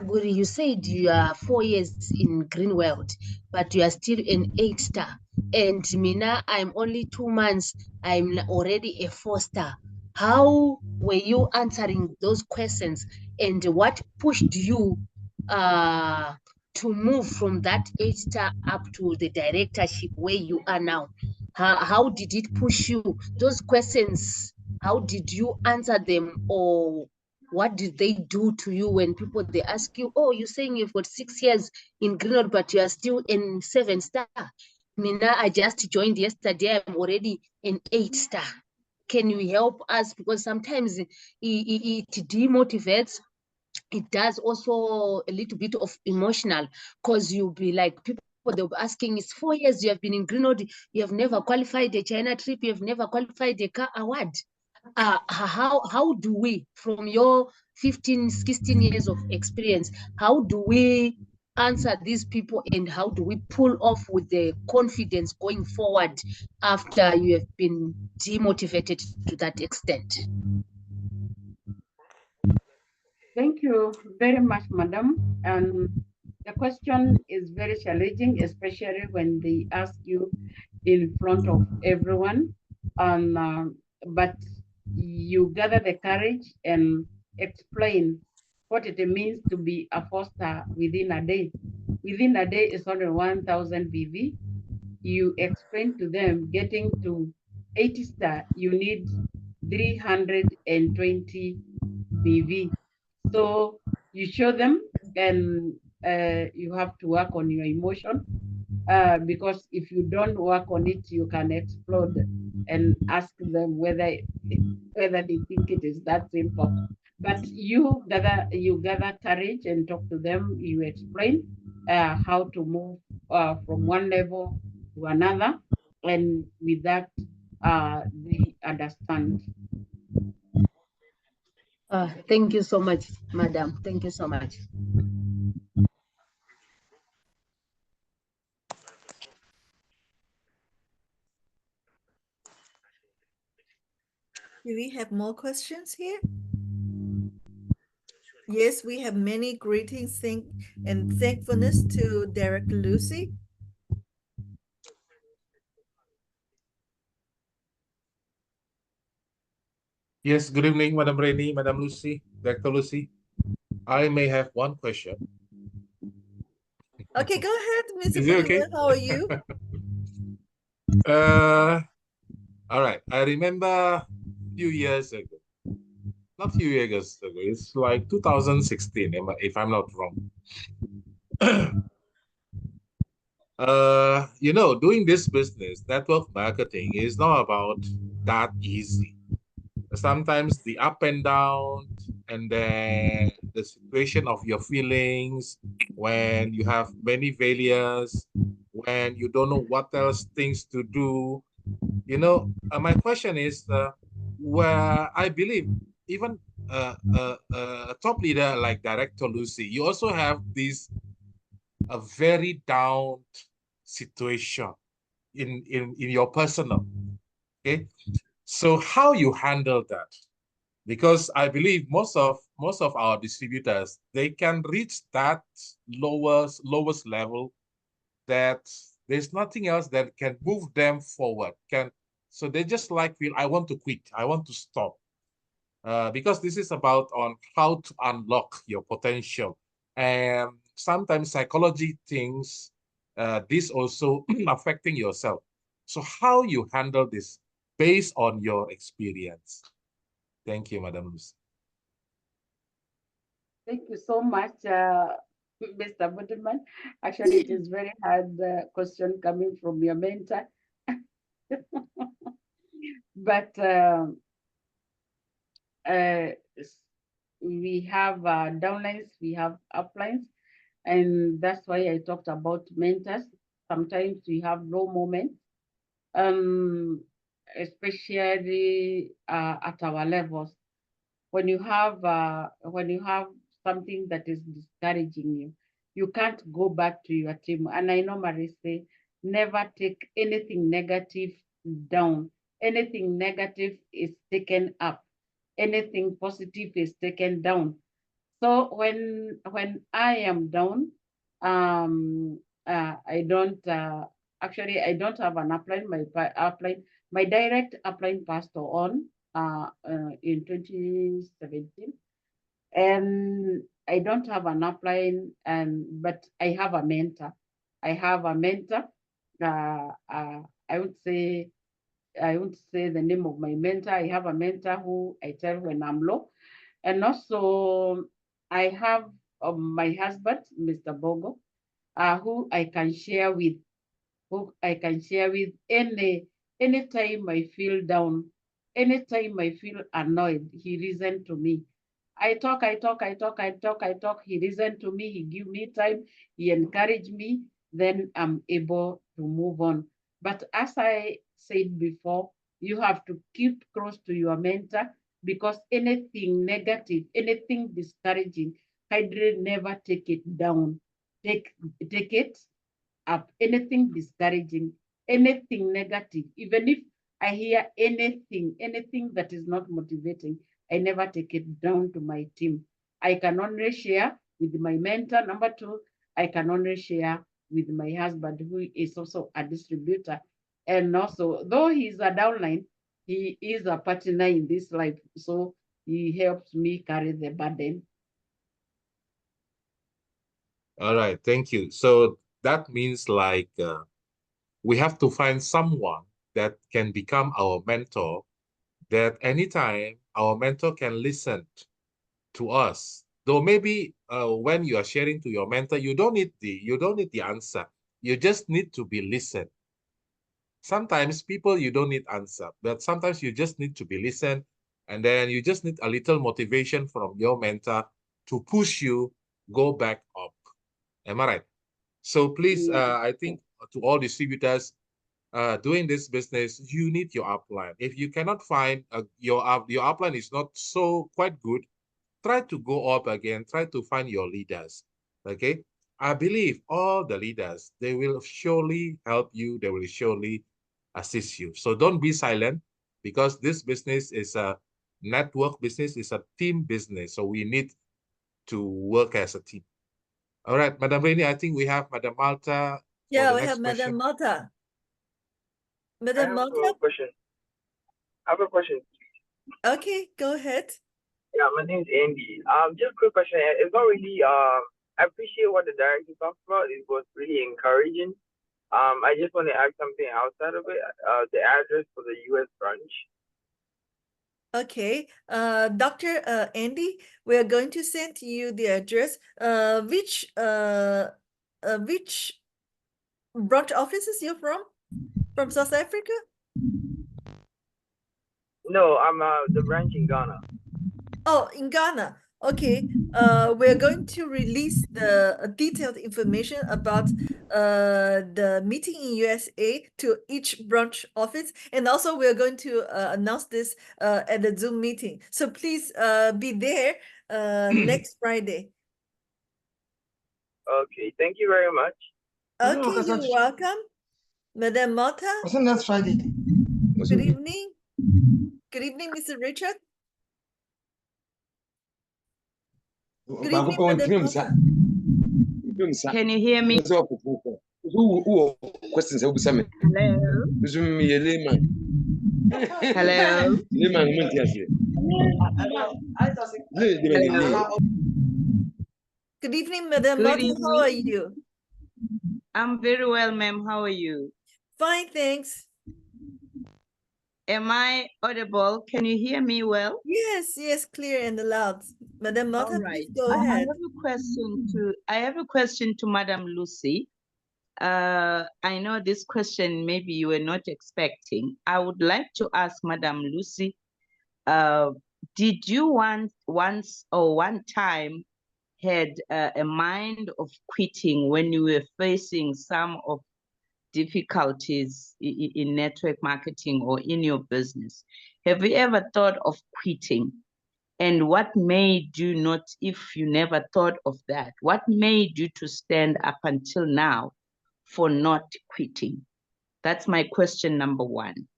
well, you said you are 4 years in Greenworld, but you are still an 8-star. And Mina, I'm only 2 months, I'm already a 4-star. How were you answering those questions? And what pushed you to move from that 8-star up to the directorship where you are now? How did it push you? Those questions, how did you answer them, or what did they do to you when people they ask you, oh, you're saying you've got 6 years in Greenwood, but you are still in 7-star? Mina, I just joined yesterday, I'm already in 8-star. Can you help us? Because sometimes it demotivates. It does also a little bit of emotional, because you'll be like, people they'll be asking, it's 4 years you have been in Greenwood, you have never qualified a China trip, you have never qualified a car award. How do we, from your 15, 16 years of experience, how do we answer these people, and how do we pull off with the confidence going forward after you have been demotivated to that extent? Thank you very much, madam. And the question is very challenging, especially when they ask you in front of everyone. But you gather the courage and explain what it means to be a foster within a day. Within a day is only 1,000 BV. You explain to them getting to 80-star, you need 320 BV. So you show them, and you have to work on your emotion, because if you don't work on it, you can explode and ask them whether they think it is that simple. But you gather courage and talk to them. You explain how to move from one level to another, and with that, they understand. Thank you so much, madam. Thank you so much. Do we have more questions here? Yes, we have many greetings and thankfulness to Director Lucy. Yes, good evening, Madam Rainey, Madam Lucy, Director Lucy. I may have one question. Okay, go ahead, Mr. Is it okay? How are you? All right. I remember a few years ago, not few years ago, it's like 2016, if I'm not wrong. Doing this business, network marketing, is not about that easy. Sometimes the up and down, and then the situation of your feelings when you have many failures, when you don't know what else things to do. My question is, where I believe even a top leader like Director Lucy, you also have a very down situation in your personal. Okay, so how you handle that? Because I believe most of our distributors, they can reach that lowest level, that there's nothing else that can move them forward. So they just feel, I want to quit, I want to stop. Because this is about on how to unlock your potential. And sometimes psychology things, this also affecting yourself. So how you handle this based on your experience? Thank you, Madam Lucy. Thank you so much, Mr. Budiman. Actually, it is very hard question coming from your mentor. But we have downlines, we have uplines, and that's why I talked about mentors. Sometimes we have low moments, especially at our levels. When you have something that is discouraging you, you can't go back to your team. And I normally say, never take anything negative down. Anything negative is taken up. Anything positive is taken down. So when I am down, I don't actually I don't have an upline. My direct upline passed on in 2017, and I don't have an upline, but I have a mentor. I have a mentor. I would say the name of my mentor. I have a mentor who I tell when I'm low. And also I have my husband, Mr. Bogo, who I can share with, anytime I feel down, anytime I feel annoyed, he listens to me. I talk, he listens to me, he give me time, he encourage me, then I'm able to move on. But as I said before, you have to keep close to your mentor, because anything negative, anything discouraging, Hydra never take it down. Take it up, anything discouraging, anything negative, even if I hear anything that is not motivating, I never take it down to my team. I can only share with my mentor. Number two, I can only share with my husband, who is also a distributor. And also, though he's a downline, he is a partner in this life. So he helps me carry the burden. All right, thank you. So that means like we have to find someone that can become our mentor, that anytime our mentor can listen to us. Though maybe when you are sharing to your mentor, you don't need the answer. You just need to be listened. Sometimes people, you don't need answer, but sometimes you just need to be listened, and then you just need a little motivation from your mentor to push you go back up. Am I right? So please, I think to all distributors doing this business, you need your upline. If you cannot find your upline is not so quite good, try to go up again, try to find your leaders. Okay. I believe all the leaders, they will surely help you. They will surely assist you. So don't be silent, because this business is a network business, is a team business. So we need to work as a team. All right, Madam Rainey, I think we have Madam Malta for Yeah, the we next have Madam question. Malta. I Madam have Malta? a question. I have a question. Okay, go ahead. Yeah, my name is Andy. Just a quick question. It's not really I appreciate what the director talked about. It was really encouraging. I just want to add something outside of it. The address for the US branch. Okay, Dr. Andy, we are going to send you the address. Which branch offices you're from? From South Africa? No, I'm the branch in Ghana. Oh, in Ghana. Okay. We're going to release the detailed information about the meeting in USA to each branch office, and also we're going to announce this at the Zoom meeting. So please be there next Friday. Okay, thank you very much. Okay, you're welcome. Madam Mata, Wasn't that Friday? good evening. Good evening, Mr. Richard. Good evening, Madam Mata. Can you hear me? Who questions? Hello. Hello. Hello. Good evening, Madam Good Mata. How are evening. you? I'm very well, ma'am. How are you? Fine, thanks. Am I audible? Can you hear me well? Yes, yes, clear and loud. Madam Mata, All please right. go ahead. I have a question to Madam Lucy. I know this question maybe you were not expecting. I would like to ask Madam Lucy, did you once or one time had a mind of quitting when you were facing some of difficulties in network marketing or in your business? Have you ever thought of quitting? And what made you not, if you never thought of that, what made you to stand up until now for not quitting? That's my question number one.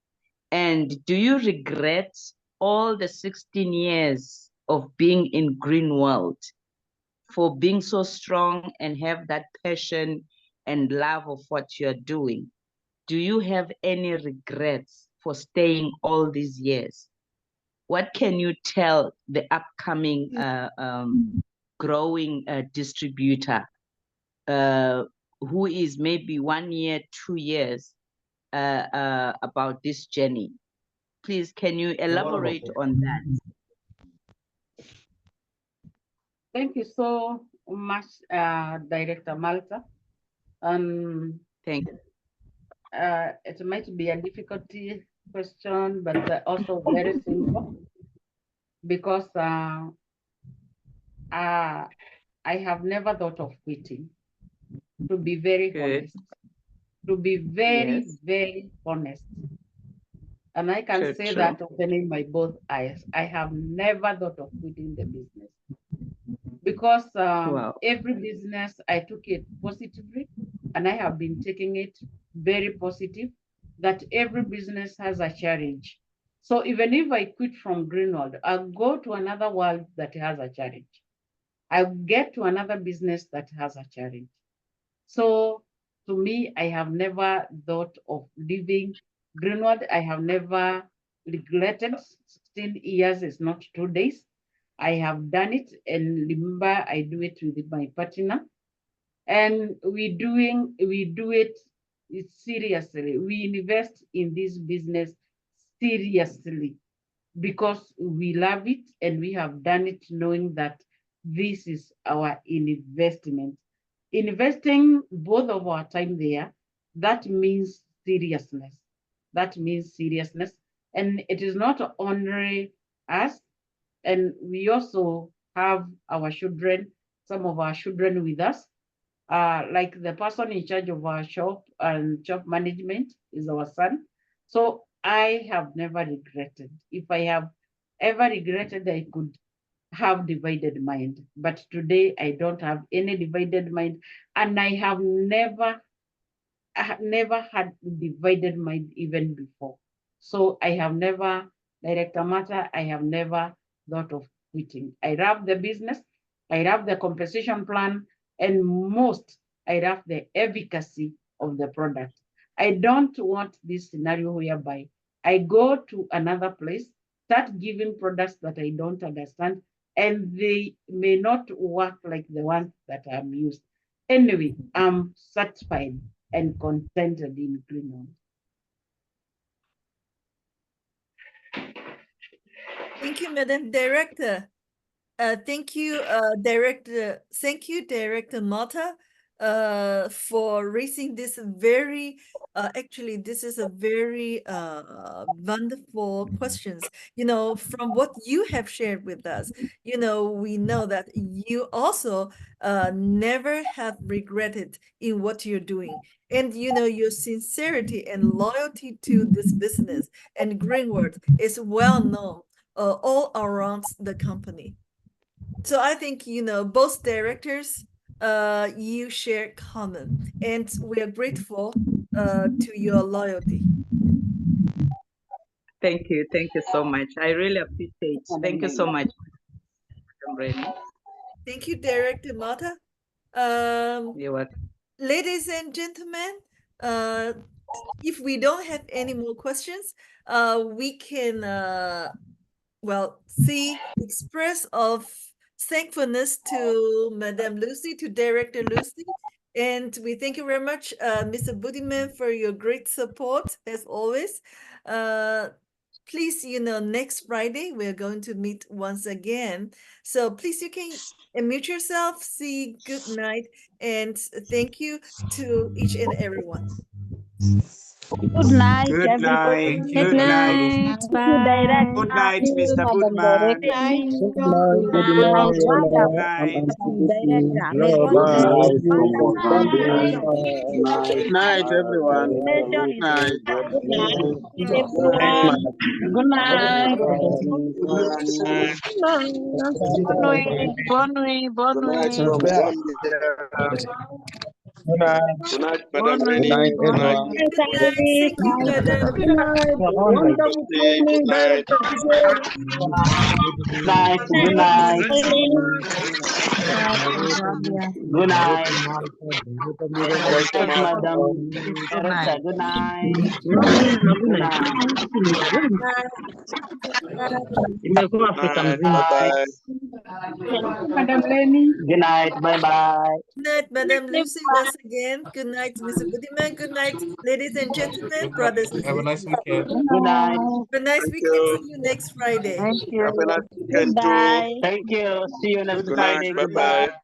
And do you regret all the 16 years of being in Greenworld for being so strong and have that passion and love of what you're doing? Do you have any regrets for staying all these years? What can you tell the upcoming growing distributor who is maybe 1 year, 2 years about this journey? Please, can you elaborate on that? Thank you so much, Director Malta. Thank you. It might be a difficult question, but also very simple, because I have never thought of quitting, to be very honest. To be very, very honest. And I can say that opening my both eyes, I have never thought of quitting the business. Because every business, I took it positively, and I have been taking it very positive, that every business has a challenge. So even if I quit from Greenworld, I'll go to another world that has a challenge. I'll get to another business that has a challenge. So to me, I have never thought of leaving Greenworld. I have never regretted. 16 years is not 2 days. I have done it, and remember, I do it with my partner, and we do it seriously. We invest in this business seriously because we love it, and we have done it knowing that this is our investment. Investing both of our time there, that means seriousness. That means seriousness. And it is not only us, and we also have our children, some of our children with us. Like the person in charge of our shop and shop management is our son. So I have never regretted. If I have ever regretted, I could have divided mind. But today I don't have any divided mind, and I have never had divided mind even before. So I have never, Director Mata, I have never thought of quitting. I love the business, I love the compensation plan, and most, I love the efficacy of the product. I don't want this scenario whereby I go to another place, start giving products that I don't understand, and they may not work like the ones that I'm used. Anyway, I'm satisfied and contented in Greenworld. Thank you, Madam Director. Thank you, Director Mata, for raising this very, actually, this is a very wonderful questions. You know, from what you have shared with us, you know, we know that you also never have regretted in what you're doing. And, you know, your sincerity and loyalty to this business and Greenworld is well known all around the company. So I think, you know, both directors, you share common, and we are grateful to your loyalty. Thank you so much. I really appreciate. Thank you so much, Madam Reni. Thank you, Director Mata. You're welcome. Ladies and gentlemen, if we don't have any more questions, we can express of thankfulness to Madame Lucy, to Director Lucy. And we thank you very much, Mr. Budiman, for your great support, as always. Please, you know, next Friday, we're going to meet once again. So please, you can unmute yourself, say good night, and thank you to each and everyone. Good night, Good everybody. night. Good night. Bye. Good night, Mr. Madam Goodman. Director. Good night, good night, Madam Good night. Director. May Good God bless night, you. good night, everyone. Good night. Good night, Good everyone. Good night. night. Bonne nuit. Bonne nuit. Good night. Good night, Madam Rennie. Good night. Thank you, Madam. Wonderful Good night. Good night. Good night. Madam Director. Good night. Good night. Bye-bye. Madam Lenny. Good night. Bye-bye. Good night, Madam Lucy, once again. Good night, Mr. Budiman. Good night, ladies and gentlemen, Good brothers night. and Have a nice sisters. weekend. Good night. Have a nice Thank weekend. you. See you next Friday. Thank Have a you. nice weekend too. Thank you. See you next Good night. Friday. Bye bye. Goodbye.